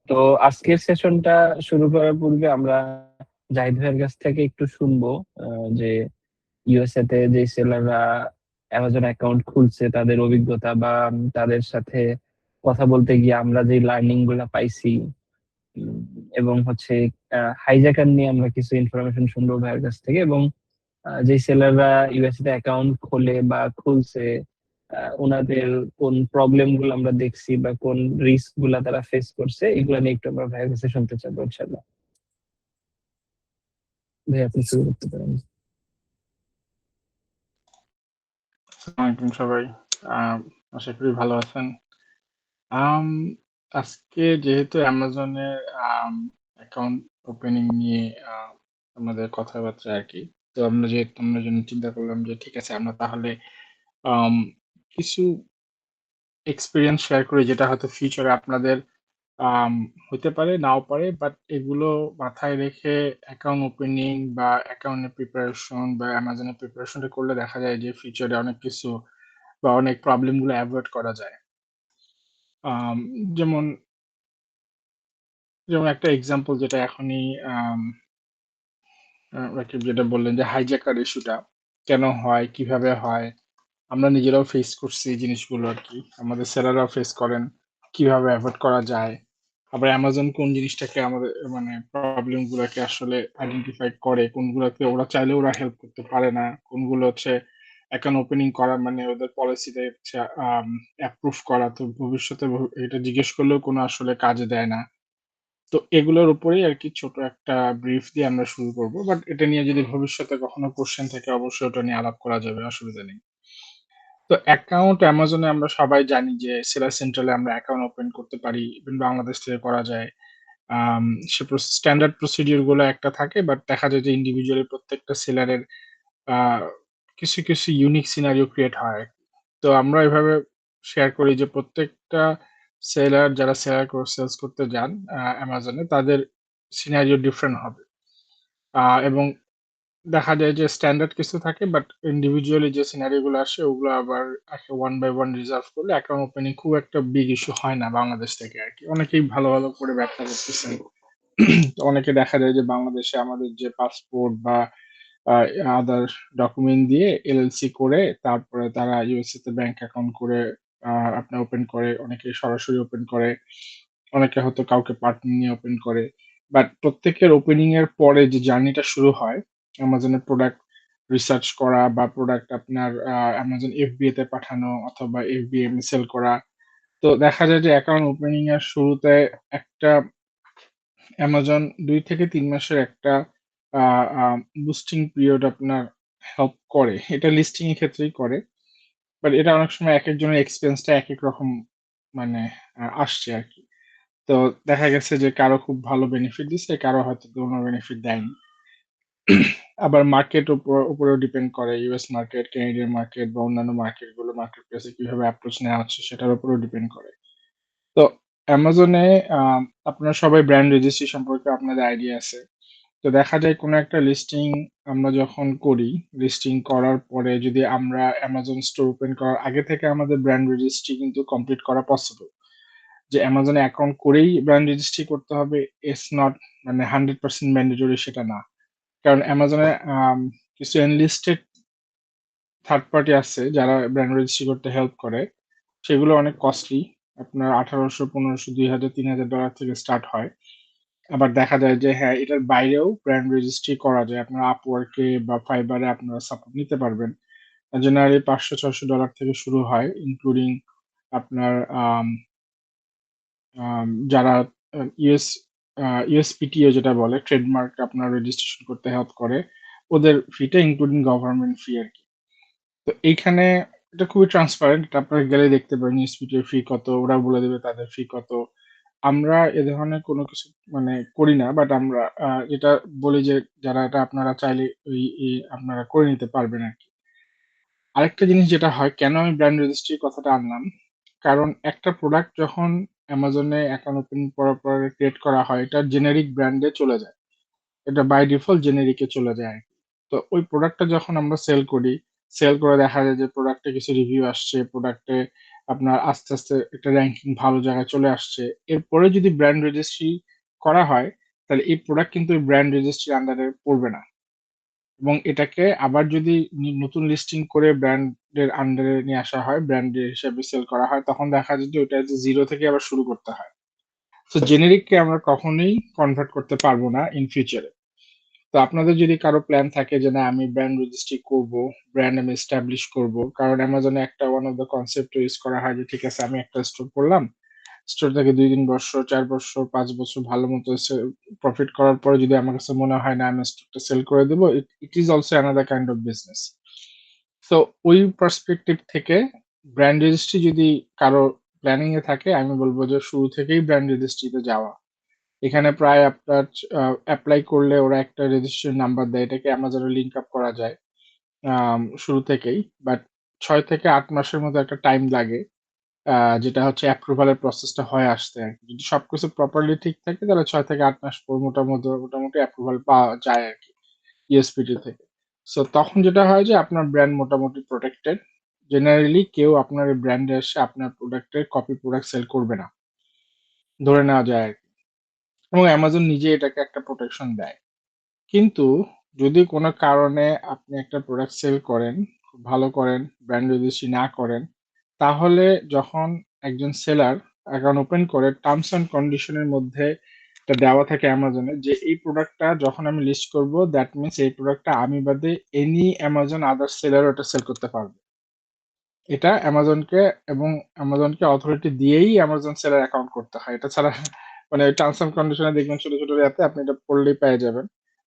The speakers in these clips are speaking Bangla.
তো আজকের সেশনটা শুরু করার পূর্বে আমরা জাহিদ ভাইয়ের কাছ থেকে একটু শুনবো যে ইউএসএ তে যে সেলাররা অ্যামাজন অ্যাকাউন্ট খুলছে তাদের অভিজ্ঞতা বা তাদের সাথে কথা বলতে গিয়ে আমরা যে লার্নিং গুলা পাইছি, উম, এবং হচ্ছে হাইজ্যাকার নিয়ে আমরা কিছু ইনফরমেশন শুনবো ভাইয়ের কাছ থেকে। এবং যে সেলাররা ইউএসএ তে অ্যাকাউন্ট খোলে বা খুলছে, ওনাদের কোন প্রবলেম গুলো আমরা দেখছি বা কোন রিস্ক গুলা তারা ফেস করছে, এগুলা নিয়ে একটু আমরা ভাইয়ের কাছে শুনতে চাবো ইনশাল্লাহ। ভাই আপনি শুরু করতে পারেন। আসসালামাইকুম সবাই। আহ, আশা করি ভালো আছেন। আম, আজকে যেহেতু অ্যামাজনের অ্যাকাউন্ট ওপেনিং নিয়ে আমাদের কথাবার্তা আর কি, তো আমরা জন্য চিন্তা করলাম যে ঠিক আছে আমরা তাহলে আম, কিছু এক্সপিরিয়েন্স শেয়ার করি যেটা হয়তো ফিউচারে আপনাদের আম, হতে পারে নাও পারে, বাট এগুলো মাথায় রেখে অ্যাকাউন্ট ওপেনিং বা অ্যাকাউন্টের প্রিপারেশন বা অ্যামাজনের প্রিপারেশনটা করলে দেখা যায় যে ফিউচারে অনেক কিছু বা অনেক প্রবলেম গুলো অ্যাভয়েড করা যায়। আম, যেমন যেমন একটা এক্সাম্পল যেটা এখনই রাকিব যেটা বললেন যে হাইজ্যাকার ইস্যুটা কেন হয়, কিভাবে হয়, আমরা নিজেরাও ফেস করছি এই জিনিসগুলো আর কি, আমাদের সেলাররাও ফেস করেন, কিভাবে অ্যাভয়েড করা যায়। আবার অ্যামাজন কোন জিনিসটাকে আমাদের মানে প্রবলেম গুলোকে আসলে আইডেন্টিফাই করে, কোনগুলোকে ওরা চাইলে ওরা হেল্প করতে পারে না, কোনগুলো হচ্ছে অ্যাকাউন্ট ওপেনিং করা মানে ওদের পলিসিতে হচ্ছে অ্যাপ্রুভ করা, তো ভবিষ্যতে এটা জিজ্ঞেস করলেও কোনো আসলে কাজে দেয় না। তো এগুলোর উপরেই আর কি ছোট একটা ব্রিফ দিয়ে আমরা শুরু করব, বাট এটা নিয়ে যদি ভবিষ্যতে কখনো কোশ্চেন থাকে অবশ্যই ওটা নিয়ে আলাপ করা যাবে, অসুবিধা নেই। তো অ্যাকাউন্ট অ্যামাজনে আমরা সবাই জানি যে সেলার সেন্ট্রালে আমরা অ্যাকাউন্ট ওপেন করতে পারি, ইভেন বাংলাদেশ থেকে করা যায়। আম, সে স্ট্যান্ডার্ড প্রসিডিওর গুলো একটা থাকে, বাট দেখা যায় যে ইন্ডিভিজুয়ালি প্রত্যেকটা সেলারের কিছু কিছু ইউনিক সিনারিও ক্রিয়েট হয়। তো আমরা এভাবে শেয়ার করি যে প্রত্যেকটা সেলার যারা সেলস করতে যান অ্যামাজনে, তাদের সিনারিও ডিফারেন্ট হবে। এবং দেখা যায় যে স্ট্যান্ডার্ড কিছু থাকে, বাট ইন্ডিভিজুয়ালি যে সিনারিও গুলো আসে ওগুলো আবার ওয়ান বাই ওয়ান রিজার্ভ করলে অ্যাকাউন্ট ওপেনিং খুব একটা বিগ ইস্যু হয় না বাংলাদেশ থেকে আর কি। অনেকেই ভালো ভালো করে ব্যাখ্যা করতেছেন। তো অনেকে দেখা যায় যে বাংলাদেশে আমাদের যে পাসপোর্ট বা আদার ডকুমেন্ট দিয়ে এলএলসি করে তারপরে তারা ইউএসএ তে ব্যাংক অ্যাকাউন্ট করে আপনি ওপেন করে, অনেকে সরাসরি ওপেন করে, অনেকে হয়তো কাউকে পার্টনার নিয়ে ওপেন করে। বাট প্রত্যেকের ওপেনিং এর পরে যে জার্নিটা শুরু হয় অ্যামাজনের প্রোডাক্ট রিসার্চ করা বা প্রোডাক্ট আপনার অ্যামাজন এফবিএ তে পাঠানো অথবা এফবিএ সেল করা। তো দেখা যায় যে অ্যাকাউন্ট ওপেনিং এর শুরুতে একটা অ্যামাজন ২ থেকে ৩ মাসের একটা বুস্টিং পিরিয়ড আপনার হেল্প করে। এটা লিস্টিং এর ক্ষেত্রেই করে। বাট এটা অনেক সময় একেকজনের এক্সপেন্সটা একেক রকম মানে আসছে আরকি। তো দেখা গেছে যে কারো খুব ভালো বেনিফিট দিছে, কারো হয়তো কোনো বেনিফিট দেয়নি। আবার মার্কেট উপরেও ডিপেন্ড করে। ইউএস মার্কেট, কানাডিয়ান মার্কেট বা অন্যান্য মার্কেট গুলো মার্কেট প্লেসে কিভাবে অ্যাপ্রোচ নেওয়া হচ্ছে সেটার উপরেও ডিপেন্ড করে। তো অ্যামাজনে আপনারা সবাই ব্র্যান্ড রেজিস্ট্রি সম্পর্কে আপনাদের আইডিয়া আছে। তো দেখা যায় কোনো একটা লিস্টিং আমরা যখন করি, লিস্টিং করার পরে যদি আমরা অ্যামাজন স্টোর ওপেন করার আগে থেকে আমাদের ব্র্যান্ড রেজিস্ট্রি কিন্তু কমপ্লিট করা পসিবল। যে অ্যামাজনে অ্যাকাউন্ট করেই ব্র্যান্ড রেজিস্ট্রি করতে হবে, ইটস নট মানে 100% ম্যান্ডেটরি সেটা না। কারণ অ্যামাজনে কিছু এনলিস্টেড থার্ড পার্টি আছে যারা ব্র্যান্ড রেজিস্ট্রি করতে হেল্প করে। সেগুলো অনেক কস্টলি। আপনার ১৮০০, ১৫০০, ২০০০, $৩,০০০ থেকে স্টার্ট হয়। আবার দেখা যায় যে হ্যাঁ, এটার বাইরেও ব্র্যান্ড রেজিস্ট্রি করা যায়। আপনারা Upwork এ বা Fiverr এ আপনারা সাপোর্ট নিতে পারবেন। জেনারেলি $৫০০-৬০০ থেকে শুরু হয়, ইনক্লুডিং আপনার আম যারা ইউএস ইউএসপিটিও যেটা বলে ট্রেডমার্ক আপনার রেজিস্ট্রেশন করতে হেল্প করে, ওদের ফিটা ইনক্লুডিং গভর্নমেন্ট ফি আরকি। তো এইখানে এটা খুবই ট্রান্সপারেন্ট। এটা আপনারা গেলে দেখতে পারেন ইউএসপিটি এর ফি কত, ওরা বলে দেবে তাদের ফি কত। আমরা এ ধরনের কোনো কিছু মানে করি না। বাট আমরা যেটা বলি যে যারা এটা আপনারা চাইলে আপনারা করে নিতে পারবেন আরকি। আরেকটা জিনিস যেটা হয়, কেন আমি ব্র্যান্ড রেজিস্ট্রির কথাটা আনলাম? কারণ একটা প্রোডাক্ট যখন অ্যামাজনে অ্যাকাউন্ট ওপেন করার পরে ক্রিয়েট করা হয়, এটা জেনেরিক ব্র্যান্ডে চলে যায়। এটা বাই ডিফল্ট জেনেরিক এ চলে যায় আরকি। তো ওই প্রোডাক্টটা যখন আমরা সেল করি, সেল করে দেখা যায় যে প্রোডাক্টে কিছু রিভিউ আসছে, প্রোডাক্টে আপনার আস্তে আস্তে একটা র্যাঙ্কিং ভালো জায়গায় চলে আসছে, এরপরে যদি ব্র্যান্ড রেজিস্ট্রি করা হয়, তাহলে এই প্রোডাক্ট কিন্তু ব্র্যান্ড রেজিস্ট্রির আন্ডারে পড়বে না, এবং এটাকে আবার যদি নতুন লিস্টিং করে ব্র্যান্ডের আন্ডারে নিয়ে আসা হয়, ব্র্যান্ডের হিসেবে সেল করা হয়, তখন দেখা যায় যে ওটা জিরো থেকে আবার শুরু করতে হয়। তো জেনেরিককে আমরা কখনোই কনভার্ট করতে পারবো না ইন ফিউচারে। তো আপনাদের যদি কারো প্ল্যান থাকে যে না আমি ব্র্যান্ড রেজিস্ট্রি করব, ব্র্যান্ড আমি এস্টাবলিশ করব, কারণ অ্যামাজনে একটা one of the concept use করা হয় যে ঠিক আছে আমি একটা স্টোর করলাম, স্টোর থেকে ২-৩ বছর ৪ বছর ৫ বছর ভালো মতো প্রফিট করার পরে যদি আমার কাছে মনে হয় না আমি স্টোরটা সেল করে দেবো, it is also another kind of business. So ওই পার্সপেক্টিভ থেকে ব্র্যান্ড রেজিস্ট্রি যদি কারো প্ল্যানিং এ থাকে, আমি বলবো যে শুরু থেকেই ব্র্যান্ড রেজিস্ট্রিতে যাওয়া। এখানে প্রায় আপনার অ্যাপ্লাই করলে ওরা একটা রেজিস্ট্রেশন নাম্বার দেয়, এটাকে অ্যামাজনে লিংক আপ করা যায় শুরু থেকেই। বাট ৬ থেকে ৮ মাসের মতো একটা টাইম লাগে, যেটা হচ্ছে অ্যাপ্রুভালের প্রসেসটা হয়ে আসতে আরকি। যদি সবকিছু প্রপারলি ঠিক থাকে তাহলে ৬ থেকে ৮ মাস পর মোটামুটি অ্যাপ্রুভাল পাওয়া যায় আরকি ইউএসপিটি থেকে। সো তখন যেটা হয় যে আপনার ব্র্যান্ড মোটামুটি প্রটেক্টেড। জেনারেলি কেউ আপনার এই ব্র্যান্ডে এসে আপনার প্রোডাক্টের কপি প্রোডাক্ট সেল করবে না। ধরে নেওয়া যায় আরকি। এবং অ্যামাজন নিজে এটাকে একটা প্রোটেকশন দেয়। কিন্তু যদি কোনো কারণে আপনি একটা প্রোডাক্ট সেল করেন, খুব ভালো করেন, ব্র্যান্ড রেজিস্ট্রি না করেন, তাহলে যখন একজন সেলার অ্যাকাউন্ট ওপেন করে টার্মস অ্যান্ড কন্ডিশন এর মধ্যে এটা দেওয়া থাকে অ্যামাজনে যে এই প্রোডাক্টটা যখন আমি লিস্ট করব দ্যাট মিনস এই প্রোডাক্টটা আমি বাদে এনি অ্যামাজন আদার সেলার ওটা সেল করতে পারবে। এটা অ্যামাজনকে অথরিটি দিয়েই অ্যামাজন সেলার অ্যাকাউন্ট করতে হয়। এটা ছাড়া মানে টার্মস অ্যান্ড কন্ডিশন এ দেখবেন ছোট, ছোট ইয়াতে আপনি এটা পড়লেই পেয়ে যাবেন।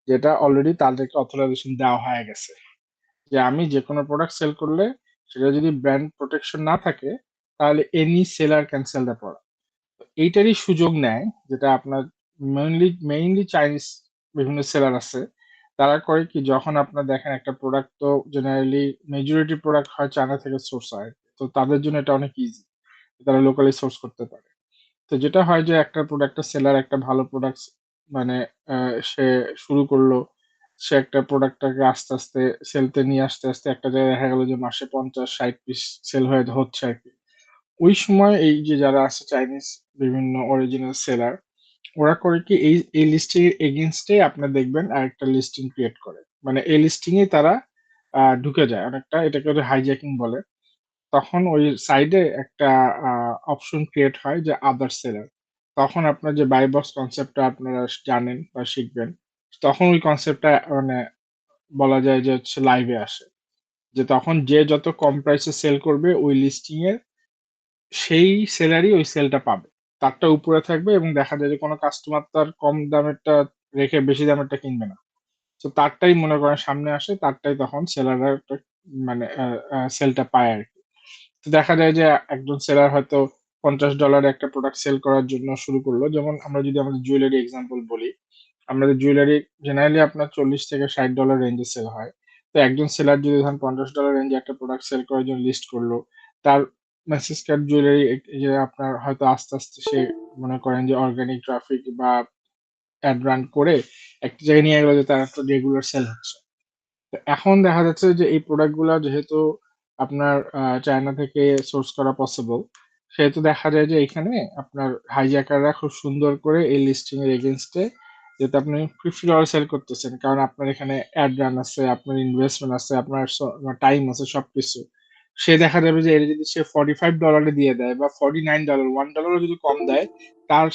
যেটা অলরেডি তাদেরকে অথরাইজেশন দেওয়া হয়ে গেছে। যে আমি যেকোনো প্রোডাক্ট সেল করলে সেটা যদি ব্র্যান্ড প্রোটেকশন না থাকে তাহলে any seller can sell the product. এইটারই সুযোগ নেয় যেটা আপনার মেইনলি চাইনিজ বিভিন্ন সেলার আছে। তারা করে কি যখন আপনার দেখেন একটা প্রোডাক্ট তো জেনারেলি মেজরিটি প্রোডাক্ট হয় চায়না থেকে সোর্স হয়। তো তাদের জন্য এটা অনেক ইজি। তারা লোকালি সোর্স করতে পারে। তো যেটা হয় যে একটা প্রোডাক্টের সেলার একটা ভালো প্রোডাক্ট মানে সে শুরু করলো। সে একটা প্রোডাক্টটাকে আস্তে, আস্তে সেলতে নিয়ে আসতে একটা জায়গায় দেখা গেল যে মাসে ৫০-৬০ পিস সেল হচ্ছে আরকি। ওই সময় এই যে যারা আছে চাইনিজ বিভিন্ন অরিজিনাল সেলার, ওরা করে কি এই লিস্টিং এর এগেইনস্ট এ আপনার দেখবেন আরেকটা লিস্টিং ক্রিয়েট করে। মানে এই লিস্টিং এ তারা ঢুকে যায় অনেকটা, এটাকে ওরা হাইজ্যাকিং বলে। তখন ওই সাইডে একটা অপশন ক্রিয়েট হয় যে আদার সেলার। তখন আপনার যে বাই বক্স কনসেপ্টটা আপনারা জানেন বা শিখবেন, তখন ওই কনসেপ্টটা মানে বলা যায় যে হচ্ছে লাইভে আসে। যে তখন যে যত কম প্রাইসে সেল করবে ওই লিস্টিং এর সেই সেলারই ওই সেলটা পাবে। তারটা উপরে থাকবে এবং দেখা যায় যে কোনো কাস্টমার তার কম দামেরটা রেখে বেশি দামেরটা কিনবে না। তো তারটাই মনে করেন সামনে আসে, তারটাই তখন সেলাররা একটা মানে সেলটা পায় আরকি। তো দেখা যায় যে একজন সেলার হয়তো $৫০ এ একটা প্রোডাক্ট সেল করার জন্য শুরু করলো। যেমন আমরা যদি আমাদের জুয়েলারি এক্সাম্পল বলি, আমাদের জুয়েলারি জেনারেলি আপনার $৪০-৬০ রেঞ্জে সেল হয়। তো একজন সেলার যদি ধরেন $৫০ রেঞ্জে একটা প্রোডাক্ট সেল করার জন্য লিস্ট করলো, তার মেসেজ কার্ড জুয়েলারি যে আপনার হয়তো আস্তে, আস্তে সে মনে করেন যে অর্গানিক ট্রাফিক বা এড রান করে একটা জায়গায় নিয়ে গেল যে তার একটা রেগুলার সেল হচ্ছে। তো এখন দেখা যাচ্ছে যে এই প্রোডাক্ট গুলা যেহেতু আপনার চায়না থেকে সোর্স করা পসিবল, সেহেতু দেখা যায় যে এখানে আপনার হাইজ্যাকাররা খুব সুন্দর করে এই লিস্টিং এর এগেইনস্ট এ যেহেতু আপনি $50 সেল করতেছেন। কারণ আপনার এখানে অ্যাড রান আছে, আপনার ইনভেস্টমেন্ট আছে, আপনার টাইম আছে সবকিছু। সে দেখা যাবে যে এটা যদি সে $45 এ দিয়ে দেয় বা $49 $1 ও যদি কম দেয়, তার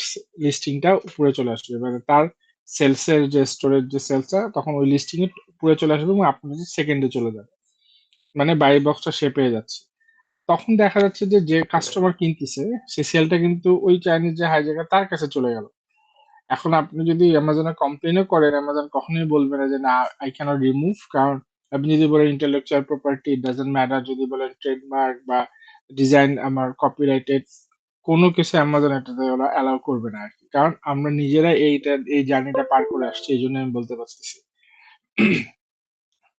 লিস্টিংটা উপরে চলে আসবে। মানে তার সেলস এর যে স্টোরের যে সেলসটা তখন ওই লিস্টিং এ উপরে চলে আসবে এবং আপনার সেকেন্ডে চলে যাবে। মানে বাই বক্সটা সে পেয়ে যাচ্ছে। তখন দেখা যাচ্ছে যে, যে কাস্টমার কিনতেছে সে সেলটা কিন্তু ওই চাইনিজ যে হাইজ্যাকার তার কাছে চলে গেল। এখন আপনি যদি অ্যামাজনে কমপ্লেইনও করেন, অ্যামাজন কখনোই বলবে না যে, "না, I cannot remove" কারণ আপনি যদি বলেন intellectual property it doesn't matter যদি বলেন ট্রেডমার্ক বা ডিজাইন আমার কপিরাইটেড কোনো কিছু অ্যামাজন এটাতে ওরা অ্যালাও করবে না আরকি। কারণ আমরা নিজেরাই এই জার্নিটা পার করে আসছি। এজন্য আমি বলতে পারতেছি।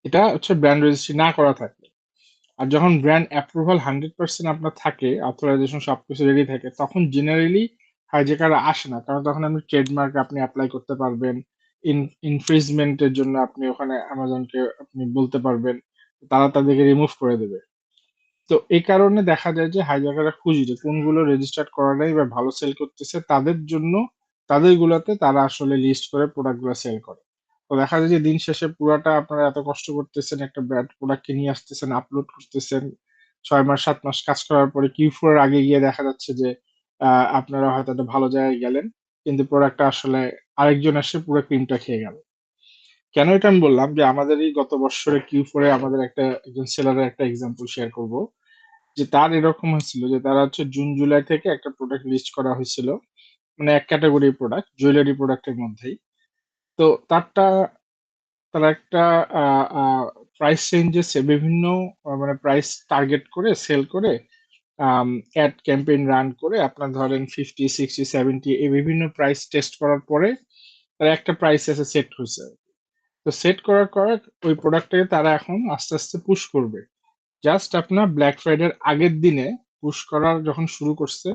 এটা হচ্ছে ব্র্যান্ড রেজিস্ট্রি না করা থাকলে। আর যখন ব্র্যান্ড অ্যাপ্রুভাল 100% আপনার থাকে, অথরাইজেশন সবকিছু রেডি থাকে, তখন জেনারেলি হাইজ্যাকাররা আসে না। কারণ তখন আপনি ট্রেডমার্ক আপনি এপ্লাই করতে পারবেন। ইনফ্রিজমেন্ট এর জন্য আপনি ওখানে অ্যামাজনকে আপনি বলতে পারবেন। তারা তাদেরকে রিমুভ করে দেবে। তো তো এই কারণে দেখা যায় যে হাইজাকাররা খুঁজি যে কোনগুলো রেজিস্টার্ড করা নাই বা ভালো সেল করতেছে তাদের জন্য, তাদের গুলাতে তারা আসলে লিস্ট করে প্রোডাক্ট গুলো সেল করে। তো দেখা যায় যে দিন শেষে পুরাটা আপনারা এত কষ্ট করতেছেন, একটা ব্র্যান্ড প্রোডাক্টকে নিয়ে আসতেছেন, আপলোড করতেছেন, 6 মাস 7 মাস কাজ করার পরে Q4 এর আগে গিয়ে দেখা যাচ্ছে যে আপনারা হয়তো একটা ভালো জায়গায় গেলেন, কিন্তু প্রোডাক্টটা আসলে আরেকজন এসে পুরো ক্রিমটা খেয়ে গেল। কেন এটা আমি বললাম যে আমাদের এই গত বছরে Q4 এ আমাদের একজন সেলারের একটা এক্সাম্পল শেয়ার করব, যে তার এরকম হয়েছিল যে তারা হচ্ছে জুন জুলাই থেকে একটা প্রোডাক্ট লিস্ট করা হয়েছিল, মানে এক ক্যাটাগরি প্রোডাক্ট, জুয়েলারি প্রোডাক্টের মধ্যেই। তো তারা একটা প্রাইস রেঞ্জে বিভিন্ন মানে প্রাইস টার্গেট করে সেল করে অ্যাড ক্যাম্পেইন রান করে আপনার ধরেন 50, 60, 70 এই বিভিন্ন প্রাইস টেস্ট করার পরে তারা একটা প্রাইস এসে সেট হয়েছে। তো সেট করার পরে ওই প্রোডাক্টটাকে তারা এখন আস্তে আস্তে পুশ করবে। জাস্ট আপনার ব্ল্যাক ফ্রাইডের আগের দিনে পুশ করার যখন শুরু করছে,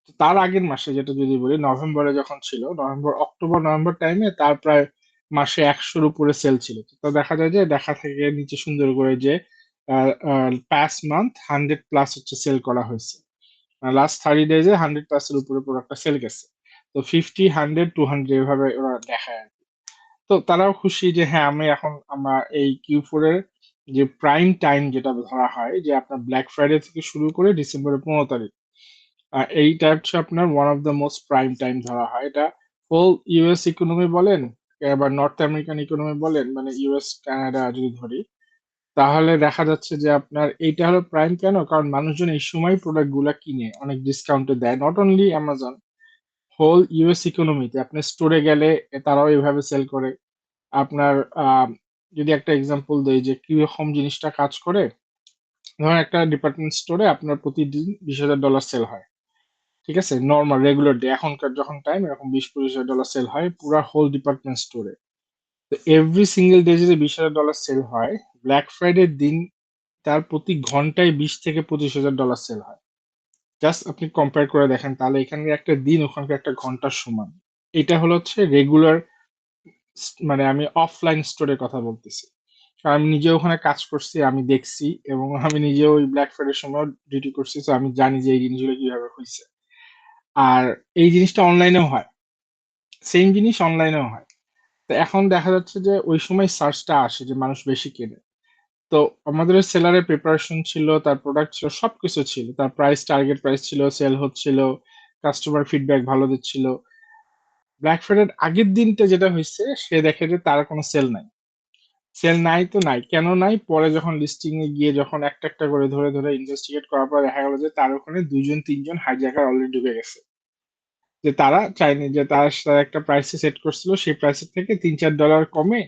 তো তার আগের মাসে যেটা যদি বলি নভেম্বরে যখন ছিল, নভেম্বর অক্টোবর নভেম্বর টাইমে তার প্রায় মাসে 100-র উপরে সেল ছিল। তো দেখা যায় যে দেখা থেকে নিচে সুন্দর করে যে পাঁচ মান্থ 100+ হচ্ছে সেল করা হয়েছে। লাস্ট 30 ডেজে 100+ এর উপরে প্রোডাক্টটা সেল গেছে। তো 50, 100, 200 এভাবে ওরা দেখায় আর কি। তো তারাও খুশি যে হ্যাঁ আমি এখন আমরা এই Q4 এর যে প্রাইম টাইম যেটা ধরা হয় যে আপনার ব্ল্যাক ফ্রাইডে থেকে শুরু করে ডিসেম্বরের 15 তারিখ, এইটা হচ্ছে আপনার one of the most prime time ধরা হয়। এটা হোল ইউএস ইকোনমি বলেন বা নর্থ আমেরিকান ইকোনমি বলেন, মানে ইউএস কানাডা যদি ধরি, তাহলে দেখা যাচ্ছে যে আপনার এইটা হলো প্রাইম কেন, কারণ মানুষজন এই সময় প্রোডাক্ট গুলা কিনে অনেক ডিসকাউন্টে দেয়। Not only Amazon, whole US ইকোনমিতে আপনি স্টোরে গেলে তারাও এইভাবে সেল করে। আপনার যদি একটা এক্সাম্পল দেই যে কিরকম জিনিসটা কাজ করে, ধরেন একটা ডিপার্টমেন্ট স্টোরে আপনার প্রতিদিন $20,000 সেল হয়। ঠিক আছে, নর্মাল রেগুলার ডে এখনকার যখন টাইম এরকম 20-25 হাজার ডলার সেল হয় পুরো হোল ডিপার্টমেন্ট স্টোরে। তো এভরি সিঙ্গেল ডে যদি $20,000 সেল হয়, ব্ল্যাক ফ্রাইডের দিন তার প্রতি ঘন্টায় 20 থেকে 25 হাজার ডলার সেল হয়। জাস্ট আপনি কম্পেয়ার করে দেখেন, তাহলে এখানে একটা দিন ওখানকার একটা ঘন্টার সমান। এটা হলো হচ্ছে রেগুলার, মানে আমি অফলাইন স্টোরের কথা বলতেছি, কারণ আমি নিজে ওখানে কাজ করছি, আমি দেখছি, এবং আমি নিজেও ওই ব্ল্যাক ফ্রাইডের সময় ডিউটি করছি, তো আমি জানি যে এই জিনিসগুলো কিভাবে হয়েছে। আর এই জিনিসটা অনলাইনেও হয়, সেম জিনিস অনলাইনেও হয়। তো এখন দেখা যাচ্ছে যে ওই সময় সার্চটা আসে যে মানুষ বেশি কেনে। তো আমাদের সেলারের প্রিপারেশন ছিল, তার প্রোডাক্ট ছিল, সবকিছু ছিল, তার প্রাইস টার্গেট প্রাইস ছিল, সেল হচ্ছিল, কাস্টমার ফিডব্যাক ভালো দিচ্ছিল। ব্ল্যাক ফ্রাইডের আগের দিনটা যেটা হয়েছে, সে দেখে যে তার কোনো সেল নাই। সেল নাই তো নাই, কেন নাই, পরে যখন লিস্টিং এ গিয়ে যখন একটা একটা করে ধরে ধরে ইনভেস্টিগেট করার পর দেখা গেল যে তার ওখানে 2-3 জন হাইজ্যাকার অলরেডি ঢুকে গেছে। যে তারা চাইনি যে তারা একটা প্রাইসে সেট করছিল, সেই প্রাইসের থেকে $3-4 কমে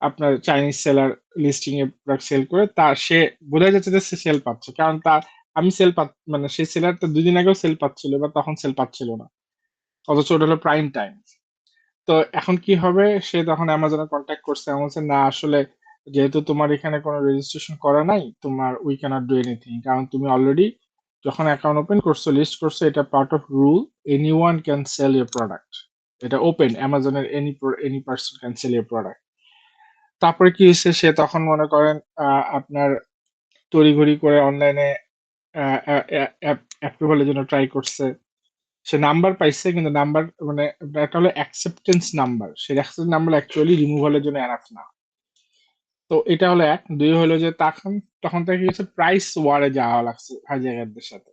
আপনার চাইনিজ সেলার লিস্টিং এ প্রোডাক্ট সেল করে তার সে বোঝা যাচ্ছে যে সে সেল পাচ্ছে, কারণ তার আমি সেল পা মানে সেই সেলারটা 2 দিন আগেও সেল পাচ্ছিল বা তখন সেল পাচ্ছিল না, অথচ ওটা হলো প্রাইম টাইম। তো এখন কি হবে, সে তখন অ্যামাজনে কন্ট্যাক্ট করছে, অ্যামাজন না আসলে যেহেতু তোমার এখানে কোনো রেজিস্ট্রেশন করা নাই, তোমার উই ক্যানট ডু এনিথিং, কারণ তুমি অলরেডি যখন অ্যাকাউন্ট ওপেন করছো, লিস্ট করছো, এটা part of rule, anyone can sell your product. এটা ওপেন, অ্যামাজনের any person can sell your product. তারপরে কি হয়েছে, সে তখন মনে করেন আপনার তড়িঘড়ি করে অনলাইনে অ্যাপ্রুভালের জন্য ট্রাই করছে। সে নাম্বার পাইছে, কিন্তু নাম্বার মানে একটা হলো অ্যাকসেপ্টেন্স নাম্বার, সেই অ্যাকসেপ্টেন্স নাম্বার অ্যাকচুয়ালি রিমুভালের জন্য এনাফ না। তো এটা হলো এক, দুই হলো যে তখন তখন থেকে হচ্ছে প্রাইস ওয়ারে যাওয়া লাগছে হাইজ্যাকারদের সাথে।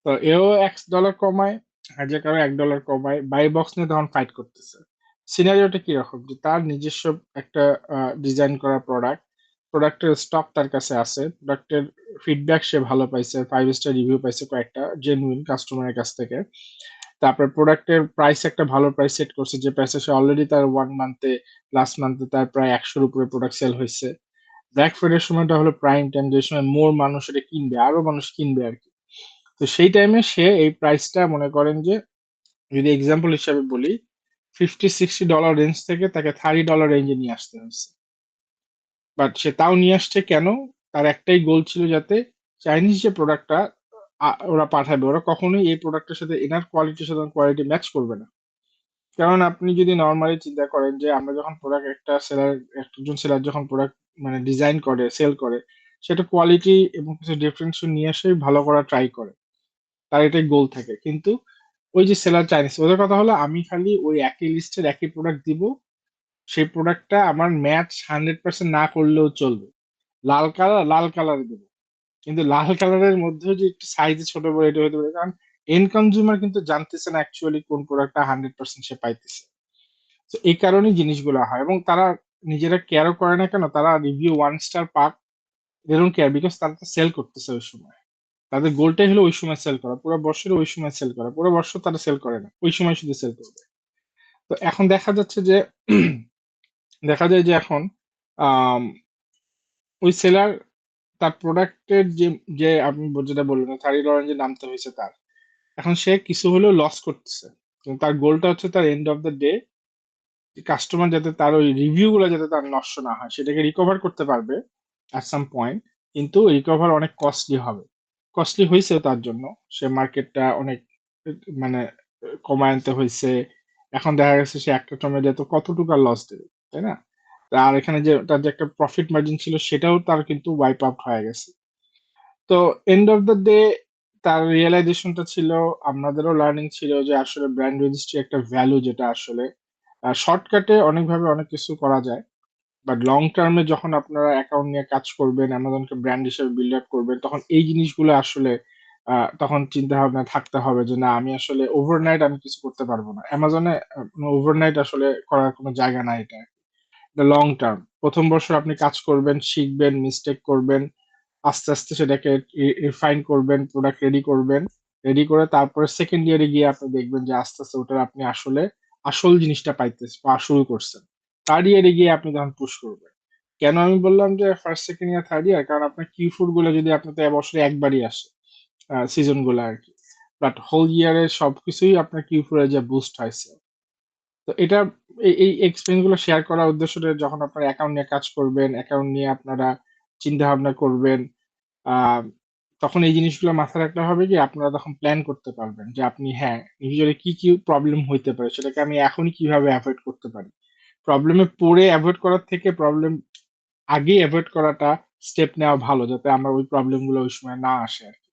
তো এও $1 কমায়, হাইজ্যাকারও $1 কমায়, বাই বক্স নিয়ে তখন ফাইট করতেছে। সিনারিওটা কিরকম, যে তার নিজস্ব একটা ডিজাইন করা প্রোডাক্টের স্টক তার কাছে আছে, প্রোডাক্টের ফিডব্যাক সে ভালো পাইছে, 5 স্টার রিভিউ পাইছে কয়েকটা জেনুইন কাস্টমারের কাছ থেকে। তারপর প্রোডাক্টের প্রাইস একটা ভালো প্রাইস সেট করছে, যে প্রাইসে সে অলরেডি তার 1 মান্থে, লাস্ট মান্থে তার প্রায় 100-র উপরে প্রোডাক্ট সেল হয়েছে। ব্ল্যাক ফ্রাইডের সময়টা হলো প্রাইম টাইম, যে সময় মোর মানুষ এটা কিনবে, আরো মানুষ কিনবে আর কি। তো সেই টাইমে সে এই প্রাইসটা মনে করেন যে, যদি এক্সাম্পল হিসাবে বলি, $50-60 রেঞ্জ থেকে তাকে $30 রেঞ্জে নিয়ে আসতে হয়েছে। বাট সে তাও নিয়ে আসছে কেন, তার একটাই গোল ছিল, যাতে চাইনিজ যে প্রোডাক্টটা ওরা পাঠাবে, ওরা কখনোই এই প্রোডাক্টের সাথে এনার কোয়ালিটির সাথে কোয়ালিটি ম্যাচ করবে না। কারণ আপনি যদি নর্মালি চিন্তা করেন যে আমরা যখন প্রোডাক্ট একটা সেলার, একজন সেলার যখন প্রোডাক্ট মানে ডিজাইন করে সেল করে, সেটা কোয়ালিটি এবং কিছু ডিফারেন্সিয়েশন নিয়ে এসে ভালো করা ট্রাই করে, তার এটাই গোল থাকে। কিন্তু ওই যে সেলার চাইনিজ, ওদের কথা হলো আমি খালি ওই একই লিস্টের একই প্রোডাক্ট দিব, সেই প্রোডাক্টটা আমার ম্যাচ 100% না করলেও চলবে, লাল কালার লাল কালারে দেবো, কিন্তু লাল কালারের মধ্যেও যে একটু সাইজে ছোট বড় এটা হতে পারে, কারণ এন্ড কনজিউমার কিন্তু জানতেছে না অ্যাকচুয়ালি কোন প্রোডাক্টটা 100% সে পাইতেছে। তো এই কারণেই জিনিসগুলো হয়, এবং তারা নিজেরা কেয়ারও করে না কেন, তারা রিভিউ 1 স্টার পাক, দে ডোন্ট কেয়ার, বিকজ তারা তো সেল করতেছে ওই সময়, তাদের গোলটাই হলো ওই সময় সেল করা, পুরো বছরে ওই সময় সেল করা, পুরো বছর তারা সেল করে না, ওই সময় শুধু সেল করবে। তো এখন দেখা যাচ্ছে যে দেখা যায় যে এখন আম, ওই সেলার তার প্রোডাক্টের যে যে আপনি যেটা বললেন থার্টি অরেঞ্জে নামতে হয়েছে তার, এখন সে কিছু হলেও লস করতেছে, কিন্তু তার গোলটা হচ্ছে তার end of the day customer যাতে তার ওই রিভিউ গুলো যাতে তার নষ্ট না হয়, সেটাকে রিকভার করতে পারবে অ্যাট সাম পয়েন্ট, কিন্তু রিকভার অনেক কস্টলি হবে, কস্টলি হয়েছে তার জন্য, সে মার্কেটটা অনেক মানে কমায় আনতে হয়েছে। এখন দেখা গেছে সে একটা টমেটো তো কতটুকু লস দেবে, তাই না? আর এখানে যে তার যে একটা প্রফিট মার্জিন ছিল সেটাও তার কিন্তু ওয়াইপ আউট হয়ে গেছে। তো এন্ড অফ দ্য ডে তার রিয়েলাইজেশনটা ছিল, আমাদেরও লার্নিং ছিল যে আসলে ব্র্যান্ড রেজিস্ট্রি একটা ভ্যালু, যেটা আসলে শর্টকাটে অনেকভাবে অনেক কিছু করা যায়, বাট লং টার্মে যখন আপনারা অ্যাকাউন্ট নিয়ে কাজ করবেন, অ্যামাজনকে ব্র্যান্ড হিসেবে বিল্ড আপ করবেন, তখন এই জিনিসগুলো আসলে তখন চিন্তা ভাবনা থাকতে হবে যে না, আমি আসলে ওভারনাইট আমি কিছু করতে পারবো না অ্যামাজনে, ওভারনাইট আসলে করার কোনো জায়গা নাই, এটা লং টার্ম। প্রথম বছর আপনি কাজ করবেন, শিখবেন, মিস্টেক করবেন, আস্তে আস্তে সেটাকে রিফাইন করবেন, প্রোডাক্ট রেডি করবেন, রেডি করে তারপরে সেকেন্ড ইয়ারে গিয়ে আপনি দেখবেন যে আস্তে আস্তে ওটার আপনি আসলে আসল জিনিসটা পাইতে পাওয়া শুরু করছেন। থার্ড ইয়ারে গিয়ে আপনি তখন পুশ করবেন। কেন আমি বললাম যে first second year third year, কারণ আপনার কিউ ফোর গুলো যদি আপনার তো বছরে একবারই আসে, সিজন গুলো আর কি, বাট হোল ইয়ারে সবকিছুই আপনার কিউ ফোর এ যে বুস্ট হয়েছে। তো এটা এই এক্সপেরিয়েন্স গুলো শেয়ার করার উদ্দেশ্যটা, যখন আপনারা অ্যাকাউন্ট নিয়ে কাজ করবেন, অ্যাকাউন্ট নিয়ে আপনারা চিন্তা ভাবনা করবেন, আহ, তখন এই জিনিসগুলো মাথায় রাখতে হবে কি আপনারা তখন প্ল্যান করতে পারবেন যে আপনি হ্যাঁ ফিউচারে কি কি প্রবলেম হইতে পারে, সেটাকে আমি এখনই কিভাবে অ্যাভয়েড করতে পারি। প্রবলেমে পড়ে অ্যাভয়েড করার থেকে প্রবলেম আগেই অ্যাভয়েড করাটা স্টেপ নেওয়া ভালো, যাতে আমার ওই প্রবলেম গুলো ওই সময় না আসে আর কি।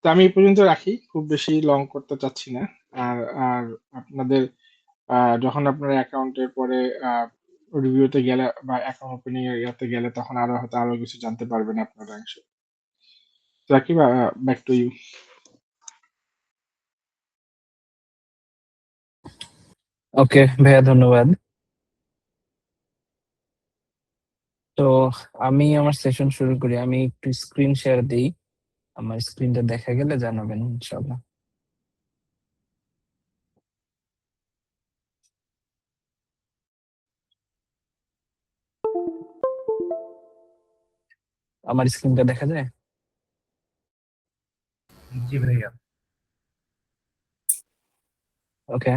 তো আমি এই পর্যন্ত রাখি, খুব বেশি লং করতে চাচ্ছি না। আর আর আপনাদের যখন আপনার অ্যাকাউন্টের পরে রিভিউতে গেলে বা অ্যাকাউন্ট ওপেনিং এর ইয়াতে গেলে, তখন আরো হয়তো আরো কিছু জানতে পারবেন আপনারা। Rakib, back to you. Okay ভাইয়া, ধন্যবাদ। তো আমি আমার সেশন শুরু করি। আমি একটু স্ক্রিন শেয়ার দিই, আমার স্ক্রিনটা দেখা গেলে জানাবেন ইনশাআল্লাহ। আমার স্ক্রিনটা দেখা যায়? জি ভাইয়া। ওকে,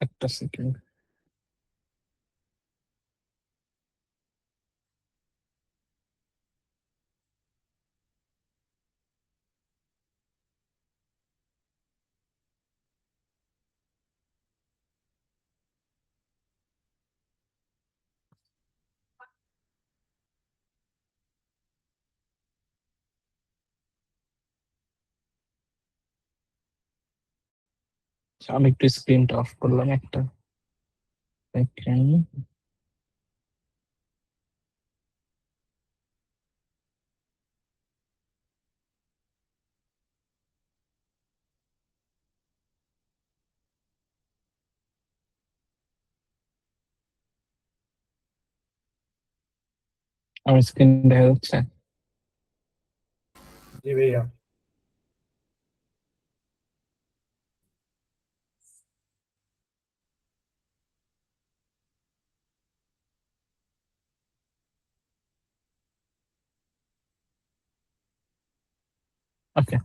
একটা সেকেন্ড। আমি একটু স্ক্রিনটা অফ করলাম একটা সেকেন্ড। আমার স্ক্রিন দেখা যাচ্ছে? জি ভাইয়া। ওকে,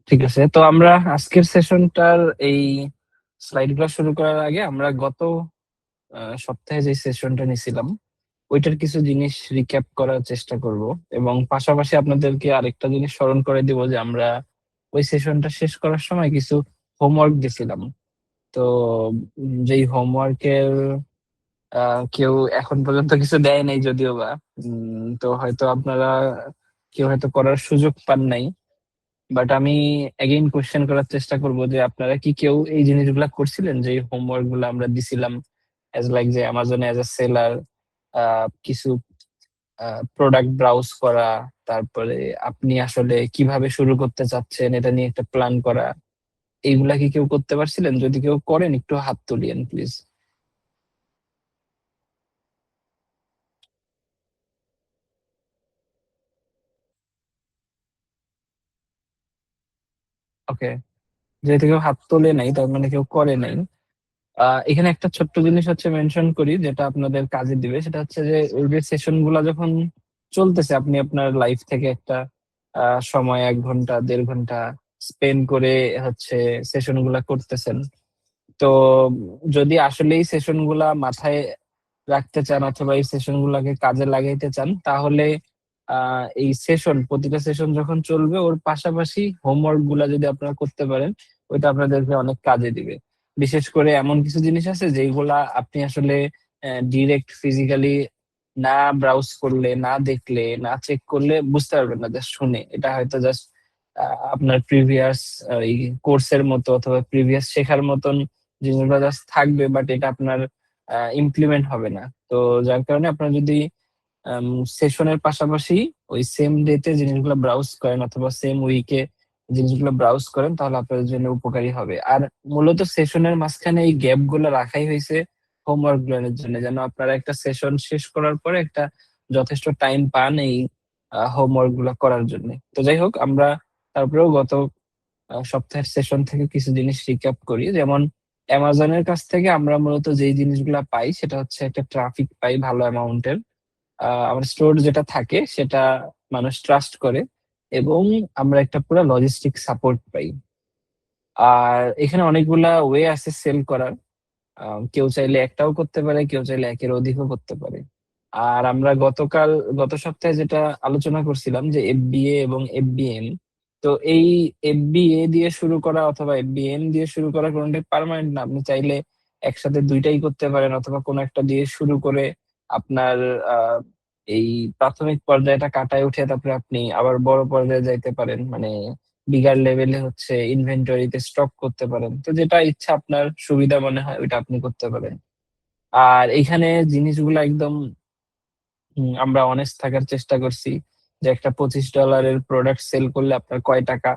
ঠিক আছে। তো আমরা আজকের সেশনটার এই স্লাইডগুলো শুরু করার আগে আমরা গত সপ্তাহে যে সেশনটা নিছিলাম ওইটার কিছু জিনিস রিক্যাপ করার চেষ্টা করব, এবং পাশাপাশি আপনাদেরকে আরেকটা জিনিস স্মরণ করে দিব যে আমরা ওই সেশনটা শেষ করার সময় কিছু হোমওয়ার্ক দিছিলাম। তো যেই হোমওয়ার্কের কেউ এখন পর্যন্ত কিছু দেয় নাই যদিও বা, তো হয়তো আপনারা কেউ হয়তো করার সুযোগ পান নাই। বাট আমি এগেইন কোশ্চেন করার চেষ্টা করব যে আপনারা কি কেউ এই জিনিসগুলা করছিলেন, যে হোমওয়ার্ক গুলো আমরা দিছিলাম এজ লাইক যে অ্যামাজনে এজ এ সেলার কিছু প্রোডাক্ট ব্রাউজ করা, তারপরে আপনি আসলে কিভাবে শুরু করতে চাচ্ছেন এটা নিয়ে একটা প্ল্যান করা, এইগুলা কি কেউ করতে পারছিলেন? যদি কেউ করেন একটু হাত তুলিয়েন প্লিজ। ওকে, যেহেতু কেউ হাত তোলে নাই তার মানে কেউ করে নাই। এখানে একটা ছোট্ট জিনিস হচ্ছে মেনশন করি যেটা আপনাদের কাজে দিবে, সেটা হচ্ছে যে ওই যে সেশন গুলা যখন চলতেছে, আপনি আপনার লাইফ থেকে একটা সময় 1 ঘন্টা 1.5 ঘন্টা স্পেন্ড করে হচ্ছে সেশন গুলা করতেছেন। তো যদি আসলে এই সেশন গুলা মাথায় রাখতে চান অথবা এই সেশন গুলাকে কাজে লাগাইতে চান, তাহলে এই সেশন, প্রতিটা সেশন যখন চলবে ওর পাশাপাশি হোমওয়ার্ক গুলা যদি আপনারা করতে পারেন, ওইটা আপনাদেরকে অনেক কাজে দিবে। বিশেষ করে এমন কিছু জিনিস আছে যেগুলা আপনি আসলে ডিরেক্ট ফিজিক্যালি না ব্রাউজ করলে, না দেখলে, না চেক করলে বুঝতে পারবেন না, জাস্ট শুনে। এটা হয়তো জাস্ট আপনার প্রিভিয়াস এই কোর্সের মতো অথবা প্রিভিয়াস শেখার মতন জিনিসগুলো জাস্ট থাকবে, বাট এটা আপনার ইমপ্লিমেন্ট হবে না। তো যার কারণে আপনার যদি সেশনের পাশাপাশি ওই সেম ডেতে জিনিসগুলো ব্রাউজ করেন অথবা সেম উইকে জিনিসগুলো ব্রাউজ করেন, তাহলে আপনাদের জন্য উপকারী হবে। আর মূলত সেশনের মাঝখানে এই গ্যাপ গুলো রাখাই হয়েছে হোমওয়ার্ক গুলোর জন্য, যেন আপনারা একটা সেশন শেষ করার পরে একটা যথেষ্ট টাইম পান এই হোমওয়ার্ক গুলো করার জন্য। তো যাই হোক, আমরা তারপরেও গত সপ্তাহের সেশন থেকে কিছু জিনিস রিক্যাপ করি। যেমন অ্যামাজনের কাছ থেকে আমরা মূলত যেই জিনিসগুলো পাই সেটা হচ্ছে একটা ট্রাফিক পাই ভালো অ্যামাউন্টের। আমার স্টোর যেটা থাকে সেটা মানুষ ট্রাস্ট করে, এবং আমরা একটা পুরো লজিস্টিক সাপোর্ট পাই। আর এখানে অনেকগুলা ওয়ে আছে সেল করার। কেউ চাইলে একটাও করতে পারে, কেউ চাইলে একের অধিকও করতে পারে। আর আমরা গত সপ্তাহে যেটা আলোচনা করছিলাম যে এফবিএ এবং এফবিএম, তো এই এফবিএ দিয়ে শুরু করা অথবা এফবিএম দিয়ে শুরু করা কোনোটাই পার্মানেন্ট না। আপনি চাইলে একসাথে দুইটাই করতে পারেন, অথবা কোনো একটা দিয়ে শুরু করে আপনার আহ এই প্রাথমিক পর্যায়টা কাটায় উঠে তারপরে আপনি আবার বড় পর্যায়ে যাইতে পারেন, মানে বিগার লেভেলে হচ্ছে ইনভেন্টরিতে স্টক করতে পারেন। তো যেটা ইচ্ছা আপনার সুবিধা মনে হয় ওইটা আপনি করতে পারেন। আর এখানে জিনিসগুলো একদম আমরা অনেস্ট থাকার চেষ্টা করছি, যে একটা $25 প্রোডাক্ট সেল করলে আপনার কয় টাকা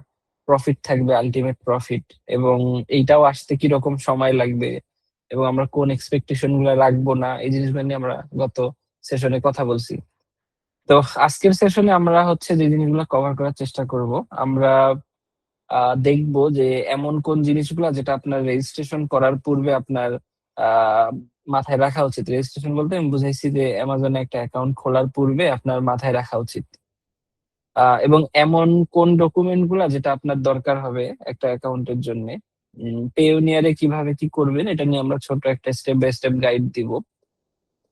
প্রফিট থাকবে, আলটিমেট প্রফিট, এবং এইটাও আসতে কিরকম সময় লাগবে, এবং আমরা কোন এক্সপেকটেশন গুলো রাখবো না, এই জিনিসগুলো নিয়ে আমরা গত সেশনে কথা বলছি। তো আজকের সেশনে আমরা হচ্ছে যে জিনিসগুলো কভার করার চেষ্টা করব, আমরা দেখবো যে এমন কোন জিনিসগুলো যেটা আপনার রেজিস্ট্রেশন করার পূর্বে আপনার আহ মাথায় রাখা উচিত। রেজিস্ট্রেশন বলতে আমি বুঝাইছি যে অ্যামাজনে একটা অ্যাকাউন্ট খোলার পূর্বে আপনার মাথায় রাখা উচিত। এবং এমন কোন ডকুমেন্ট গুলা যেটা আপনার দরকার হবে একটা অ্যাকাউন্টের জন্য। পেওনিয়ারে কিভাবে কি করবেন এটা নিয়ে আমরা ছোট একটা স্টেপ বাই স্টেপ গাইড দিব।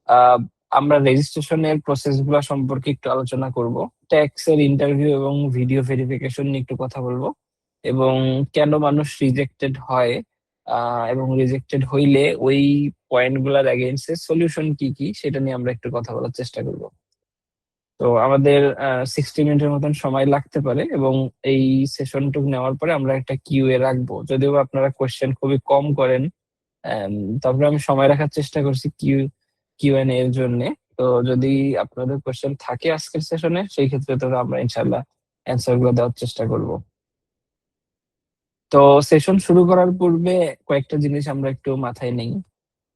আহ আমরা রেজিস্ট্রেশনের প্রসেস গুলা সম্পর্কে একটু আলোচনা করব। ট্যাক্স এর ইন্টারভিউ এবং ভিডিও ভেরিফিকেশন নিয়ে একটু কথা বলবো, এবং কেন মানুষ রিজেক্টেড হয়, এবং রিজেক্টেড হইলে ওই পয়েন্ট গুলার এগেইনস্টে সলিউশন কি কি সেটা নিয়ে আমরা একটু কথা বলার চেষ্টা করব। তো আমাদের 60 মিনিটের মতন সময় লাগতে পারে, এবং এই সেশনটুকু নেওয়ার পরে আমরা একটা কিউএ রাখবো। যদিও বা আপনারা কোশ্চেন খুবই কম করেন, তারপরে আমি সময় রাখার চেষ্টা করছি কিউএনএ এর জন্য। তো যদি আপনাদের কোশ্চেন থাকে আজকের সেশনে, সেই ক্ষেত্রে তো আমরা ইনশাল্লাহ অ্যান্সার গুলো দেওয়ার চেষ্টা করব। তো সেশন শুরু করার পূর্বে কয়েকটা জিনিস আমরা একটু মাথায় নেই।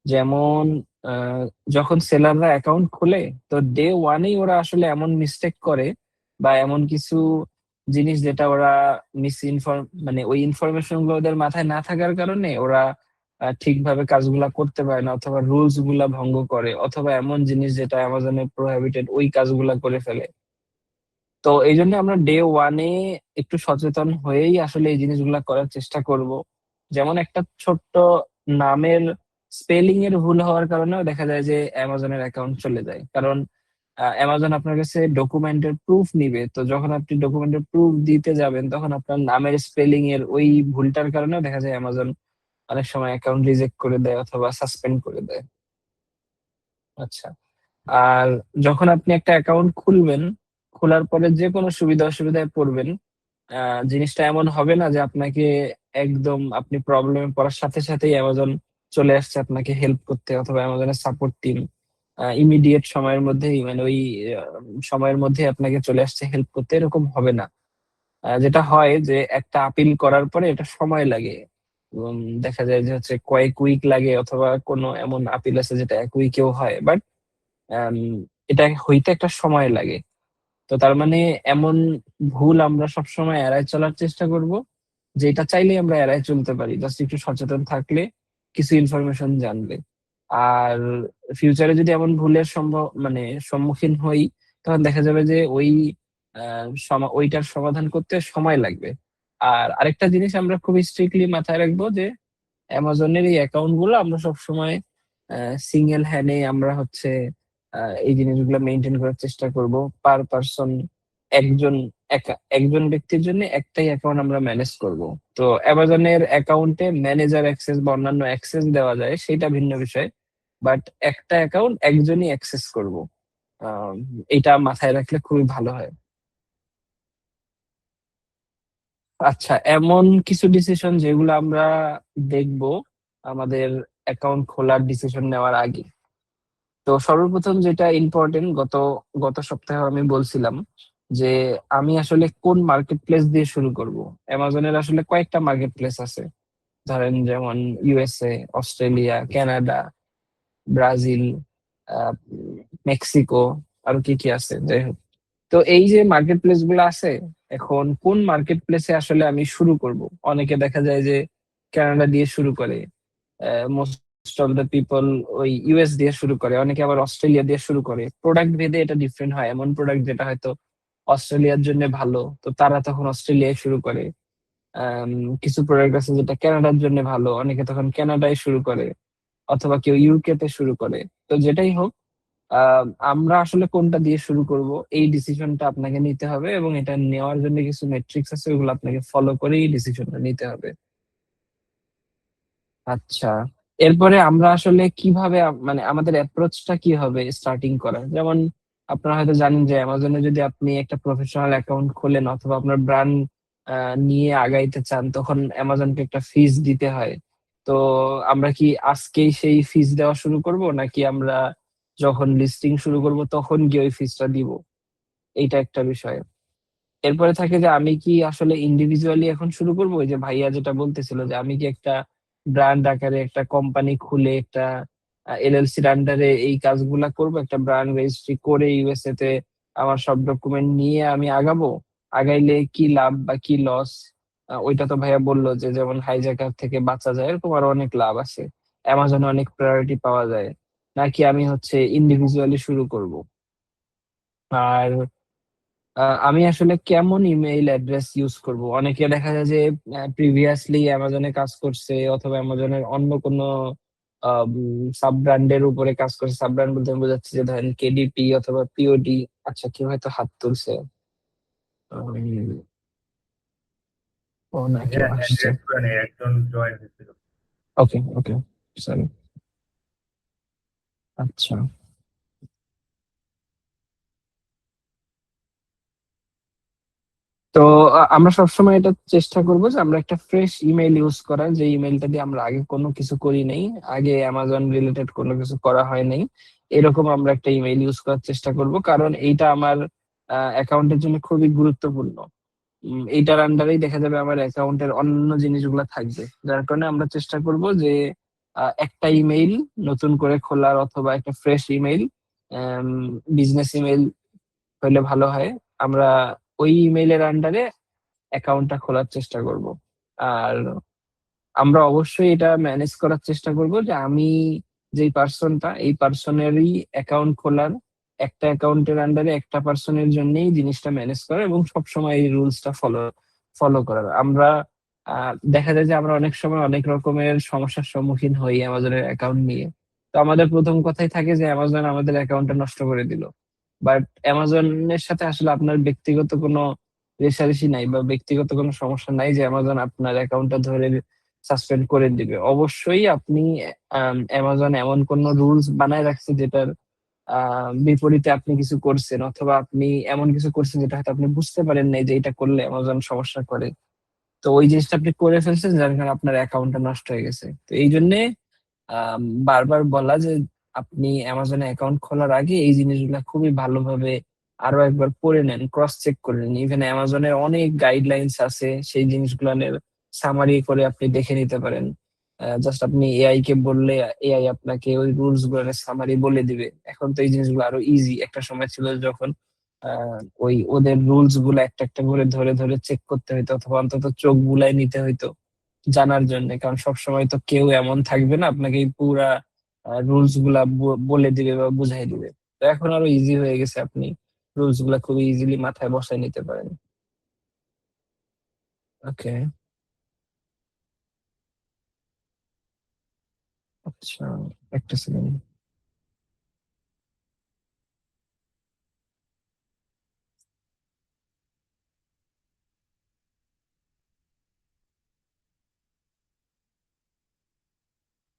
যেমন আহ, যখন সেলাররা অ্যাকাউন্ট খোলে, তো ডে ওয়ানেই ওরা আসলে এমন মিস্টেক করে বা এমন কিছু জিনিস যেটা ওরা মানে ওই ইনফরমেশন গুলো ওদের মাথায় না থাকার কারণে ওরা ঠিকভাবে কাজগুলা করতে পারে না, অথবা রুলস গুলা ভঙ্গ করে, অথবা এমন জিনিস যেটা অ্যামাজনে প্রোহিবিটেড ওই কাজগুলা করে ফেলে। তো এই জন্য আমরা ডে ওয়ানে একটু সচেতন হয়েই আসলে এই জিনিসগুলা করার চেষ্টা করব। যেমন একটা ছোট্ট নামের স্পেলিং এর ভুল হওয়ার কারণেও দেখা যায় যে অ্যামাজনের অ্যাকাউন্ট চলে যায়। কারণ অ্যামাজন আপনার কাছে ডকুমেন্টের প্রুফ নিবে, তো যখন আপনি ডকুমেন্টের প্রুফ দিতে যাবেন তখন আপনার নামের স্পেলিং এর ওই ভুলটার কারণেও দেখা যায় অ্যামাজন অনেক সময় অ্যাকাউন্ট রিজেক্ট করে দেয় অথবা সাসপেন্ড করে দেয়। আচ্ছা, আর যখন আপনি একটা অ্যাকাউন্ট খুলবেন, খোলার পরে যে কোনো সুবিধা অসুবিধায় পড়বেন, জিনিসটা এমন হবে না যে আপনাকে একদম আপনি প্রবলেমে পড়ার সাথে সাথেই অ্যামাজন চলে আসছে আপনাকে হেল্প করতে, অথবা অ্যামাজনের সাপোর্ট টিম ইমিডিয়েট সময়ের মধ্যেই, মানে ওই সময়ের মধ্যে আপনাকে চলে আসছে হেল্প করতে, এরকম হবে না। যেটা হয় যে একটা আপিল করার পরে এটা সময় লাগে। দেখা যায় যে হচ্ছে কয়েক উইক লাগে, অথবা কোনো এমন আপিল আছে যেটা এক উইকেও হয়, বাট এটা হইতে একটা সময় লাগে। তো তার মানে এমন ভুল আমরা সবসময় এড়ায় চলার চেষ্টা করব, যেটা চাইলে আমরা এড়ায় চলতে পারি, জাস্ট একটু সচেতন থাকলে, কিছু ইনফরমেশন জানলে। আর ফিউচারে যদি এমন ভুলের মানে সম্মুখীন হই, তখন দেখা যাবে যে ওই ওইটার সমাধান করতে সময় লাগবে। আর আরেকটা জিনিস আমরা খুব স্ট্রিক্টলি মাথায় রাখবো যে অ্যামাজনের এই অ্যাকাউন্ট গুলো আমরা সবসময় সিঙ্গেল হ্যান্ডে আমরা হচ্ছে এই জিনিসগুলো মেনটেন করার চেষ্টা করব। পার পারসন একজন একজন ব্যক্তির জন্য একটাই অ্যাকাউন্ট আমরা ম্যানেজ করব। তো অ্যামাজনের অ্যাকাউন্টে ম্যানেজার অ্যাক্সেস বা অন্যান্য অ্যাক্সেস দেওয়া যায়, সেটা ভিন্ন বিষয়, বাট একটা অ্যাকাউন্ট একজনই অ্যাক্সেস করব। আহ, এটা মাথায় রাখলে খুবই ভালো হয়। আচ্ছা, এমন কিছু ডিসিশন যেগুলো আমরা দেখব আমাদের অ্যাকাউন্ট খোলার ডিসিশন নেওয়ার আগে। তো সর্বপ্রথম যেটা ইম্পর্টেন্ট, গত গত সপ্তাহে আমি বলছিলাম যে আমি আসলে কোন মার্কেট প্লেস দিয়ে শুরু করব। অ্যামাজনের আসলে কয়েকটা মার্কেট প্লেস আছে, ধরেন যেমন ইউএসএ, অস্ট্রেলিয়া, কানাডা, ব্রাজিল, আহ, মেক্সিকো, আরো কি কি আছে, যাই হোক। তো এই যে মার্কেট প্লেস গুলো আছে, এখন কোন মার্কেট প্লেসে আসলে আমি শুরু করব। অনেকে দেখা যায় যে কানাডা দিয়ে শুরু করে, মোস্ট অফ দ্য পিপল ওই ইউএস দিয়ে শুরু করে, অনেকে আবার অস্ট্রেলিয়া দিয়ে শুরু করে। প্রোডাক্ট ভেদে এটা ডিফারেন্ট হয়, এমন প্রোডাক্ট যেটা হয়তো অস্ট্রেলিয়ার জন্য ভালো, তো তারা তখন অস্ট্রেলিয়ায় শুরু করে। আম, কিছু প্রোডাক্ট আছে যেটা কানাডার জন্য ভালো, অনেকে তখন কানাডায় শুরু করে, অথবা কেউ ইউকে তে শুরু করে। তো যেটাই হোক, আমরা আসলে কোনটা দিয়ে শুরু করব, এই ডিসিশনটা আপনাকে নিতে হবে, এবং এটা নেওয়ার জন্য কিছু মেট্রিক্স আছে, ওগুলো আপনাকে ফলো করেই ডিসিশনটা নিতে হবে। আচ্ছা, এরপরে আমরা আসলে কিভাবে মানে আমাদের অ্যাপ্রোচটা কি হবে স্টার্টিং করা। যেমন আপনারা হয়তো জানেন যে অ্যামাজনে যদি আপনি একটা প্রফেশনাল অ্যাকাউন্ট খোলেন, অথবা আপনার ব্র্যান্ড নিয়ে আগাইতে চান, তখন অ্যামাজনকে একটা ফিস দিতে হয়। তো আমরা কি আজকেই সেই ফিস দেওয়া শুরু করব, নাকি আমরা যখন লিস্টিং শুরু করব তখন গিয়ে ওই ফিসটা দিব? এইটা একটা বিষয়। এরপরে থাকে যে আমি কি আসলে ইন্ডিভিজুয়ালি এখন শুরু করবো, ওই যে ভাইয়া যেটা বলতেছিল যে আমি কি একটা ব্র্যান্ড আকারে একটা কোম্পানি খুলে একটা এলএলসির আন্ডারে এই কাজগুলা করব, একটা ব্র্যান্ড রেজিস্ট্রি করে ইউএসএ তে আমার সব ডকুমেন্ট নিয়ে আমি আগাবো। আগাইলে কি লাভ বা কি লস, ওইটা তো ভাইয়া বললো যে যেমন হাইজ্যাকার থেকে বাঁচা যায়, এরকম আরো অনেক লাভ আছে, অ্যামাজনে অনেক প্রায়োরিটি পাওয়া যায়। নাকি আমি হচ্ছে ইন্ডিভিজুয়ালি শুরু করব। আর আমি আসলে কেমন ইমেইল অ্যাড্রেস ইউজ করব। অনেকে দেখা যায় যে প্রিভিয়াসলি অ্যামাজনে কাজ করছে, অথবা অ্যামাজনের অন্য কোনো সাব ব্র্যান্ডের উপরে কাজ করছে। সাব ব্র্যান্ড বলতে আমি বোঝাচ্ছি যে ধরেন কেডিপি অথবা পিওডি। আচ্ছা, কেউ হয়তো হাত তুলছে। উম, ও না, কেউ হ্যাঁ, হ্যান্ড আসছে। রেজ করে নেই, একজন জয়েন হয়েছিল। ওকে, ওকে, সরি। আচ্ছা, তো আমরা সবসময় এটা চেষ্টা করব যে আমরা একটা ফ্রেশ ইমেল ইউজ করার, যে ইমেলটা দিয়ে আমরা আগে কোনো কিছু করি নাই, আগে অ্যামাজন রিলেটেড কোনো কিছু করা হয় নাই, এরকম আমরা একটা ইমেল ইউজ করার চেষ্টা করব। কারণ এইটা আমার অ্যাকাউন্টের জন্য খুবই গুরুত্বপূর্ণ। এইটার আন্ডারেই দেখা যাবে আমার অ্যাকাউন্টের অন্য জিনিসগুলো থাকবে, যার কারণে আমরা চেষ্টা করব যে একটা ইমেইল নতুন করে খোলার, অথবা একটা ফ্রেশ ইমেইল, বিজনেস ইমেইল হলে ভালো হয়। আমরা ওই ইমেইলের আন্ডারে অ্যাকাউন্টটা খোলার চেষ্টা করব। আর আমরা অবশ্যই এটা ম্যানেজ করার চেষ্টা করব যে আমি যেই পার্সনটা, এই পার্সনেরই অ্যাকাউন্ট খোলার, একটা অ্যাকাউন্টের আন্ডারে একটা পার্সনের জন্যই জিনিসটা ম্যানেজ করা, এবং সবসময় এই রুলসটা ফলো করার। আমরা দেখা যায় যে আমরা অনেক সময় অনেক রকমের সমস্যার সম্মুখীন হই অ্যামাজনের অ্যাকাউন্ট নিয়ে। তো আমাদের প্রথম কথাই থাকে যে অ্যামাজন আমাদের অ্যাকাউন্টটা নষ্ট করে দিল। বাট অ্যামাজনের সাথে আসলে আপনার ব্যক্তিগত কোনো রেষারেষি নাই, বা ব্যক্তিগত কোনো সমস্যা নাই যে অ্যামাজন আপনার অ্যাকাউন্টটা ধরে সাসপেন্ড করে দিবে। অবশ্যই আপনি অ্যামাজন এমন কোন রুলস বানায় রাখছে যেটার বিপরীতে আপনি কিছু করছেন, অথবা আপনি এমন কিছু করছেন যেটা হয়তো আপনি বুঝতে পারেন নাই যে এটা করলে অ্যামাজন সমস্যা করে। তো ওই জিনিসটা আপনি করে ফেলছেন, যার কারণে আপনার অ্যাকাউন্টটা নষ্ট হয়ে গেছে। তো এই জন্য বারবার বলা যে আপনি অ্যামাজনে অ্যাকাউন্ট খোলার আগে এই জিনিসগুলা খুবই ভালোভাবে আরো একবার পড়ে নেন, ক্রস চেক করে নেন। ইভেন অ্যামাজনের অনেক গাইডলাইন্স আছে, সেই জিনিসগুলোর সামারি করে আপনি দেখে নিতে পারেন। জাস্ট আপনি এআই কে বললে এআই আপনাকে ওই রুলস গুলোর সামারি বলে দিবে। এখন তো এই জিনিসগুলো আরো ইজি। একটা সময় ছিল যখন ওই ওদের রুলস গুলো একটা একটা করে ধরে ধরে চেক করতে হইতো, অথবা অন্তত চোখ বুলাই নিতে হইতো জানার জন্য। কারণ সবসময় তো কেউ এমন থাকবে না আপনাকে এই পুরা রুলস গুলা বলে দিবে বা বুঝাই দিবে। তো এখন আরো ইজি হয়ে গেছে, আপনি রুলস গুলা খুবই ইজিলি মাথায় বসায় নিতে পারেন। ওকে, আচ্ছা, একটা সেকেন্ড।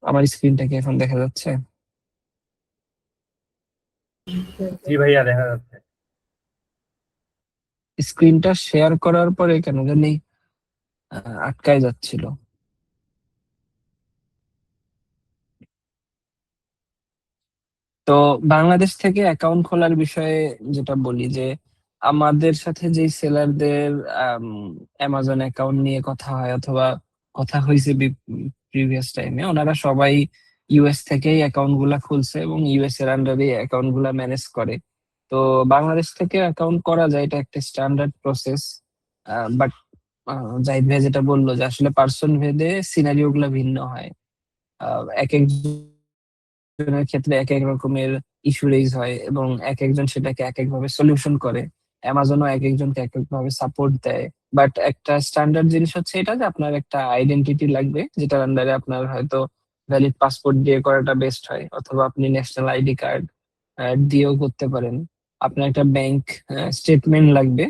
আমার স্ক্রিনটা কি এখন দেখা যাচ্ছে? জি ভাইয়া, দেখা যাচ্ছে। স্ক্রিনটা শেয়ার করার পরে কেন জানি আটকায় যাচ্ছিল। তো বাংলাদেশ থেকে অ্যাকাউন্ট খোলার বিষয়ে যেটা বলি, যে আমাদের সাথে যেই সেলারদের অ্যামাজন অ্যাকাউন্ট নিয়ে কথা হয় অথবা কথা হয়েছে প্রিভিয়াস টাইমে, ওনারা সবাই ইউএস থেকেই অ্যাকাউন্ট গুলা খুলছে এবং ইউএস এর আন্ডারে অ্যাকাউন্ট গুলা ম্যানেজ করে। তো বাংলাদেশ থেকে অ্যাকাউন্ট করা যায়, এটা একটা স্ট্যান্ডার্ড প্রসেস। বাট জাহিদ ভাই যেটা বললো যে আসলে পার্সন ভেদে সিনারিও গুলা ভিন্ন হয়। এক এক জনের ক্ষেত্রে এক এক রকমের ইস্যু রেইজ হয় এবং এক একজন সেটাকে এক এক ভাবে সলিউশন করে। অ্যামাজনও এক একজনকে এক এক ভাবে সাপোর্ট দেয়। বাট একটা স্ট্যান্ডার্ড জিনিস হচ্ছে এটা যে আপনার একটা আইডেন্টিটি লাগবে, যেটার আন্ডারে আপনার হয়তো ভ্যালিড পাসপোর্ট দিয়ে করাটা বেস্ট হয়, অথবা আপনি ন্যাশনাল আইডি কার্ড দিয়েও করতে পারেন। আপনার একটা ব্যাংক স্টেটমেন্ট লাগবে,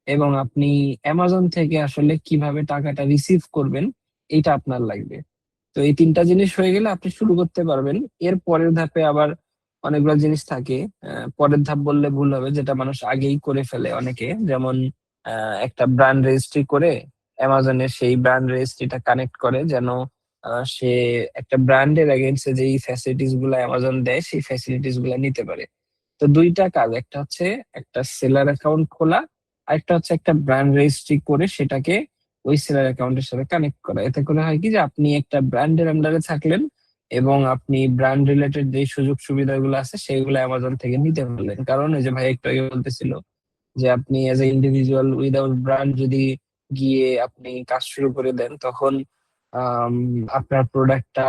এবং আপনি অ্যামাজন থেকে আসলে কিভাবে টাকাটা রিসিভ করবেন এটা আপনার লাগবে। তো এই তিনটা জিনিস হয়ে গেলে আপনি শুরু করতে পারবেন। এর পরের ধাপে আবার অনেকগুলো জিনিস থাকে। পরের ধাপ বললে ভুল হবে, যেটা মানুষ আগেই করে ফেলে অনেকে, যেমন একটা ব্র্যান্ড রেজিস্ট্রি করে অ্যামাজনের সেই ব্র্যান্ড রেজিস্ট্রিটা কানেক্ট করে, যেন সে একটা ব্র্যান্ডের এগেইনস্টে যেই ফ্যাসিলিটিস গুলো অ্যামাজন দেয় সেই ফ্যাসিলিটিস গুলো নিতে পারে। তো দুইটা কাজ, একটা হচ্ছে একটা সেলার অ্যাকাউন্ট খোলা, আর একটা হচ্ছে একটা ব্র্যান্ড রেজিস্ট্রি করে সেটাকে ওই সেলার অ্যাকাউন্টের সাথে কানেক্ট করা। এতে করে হয় কি যে আপনি একটা ব্র্যান্ডের আন্ডারে থাকলেন এবং আপনি ব্র্যান্ড রিলেটেড যে সুযোগ সুবিধাগুলো আছে সেগুলো অ্যামাজন থেকে নিতে পারলেন। কারণ ওই যে ভাই একটু আগে বলতেছিল যে আপনি as a individual without brand যদি গিয়ে আপনি কাজ শুরু করে দেন, তখন আম, আপনার প্রোডাক্টটা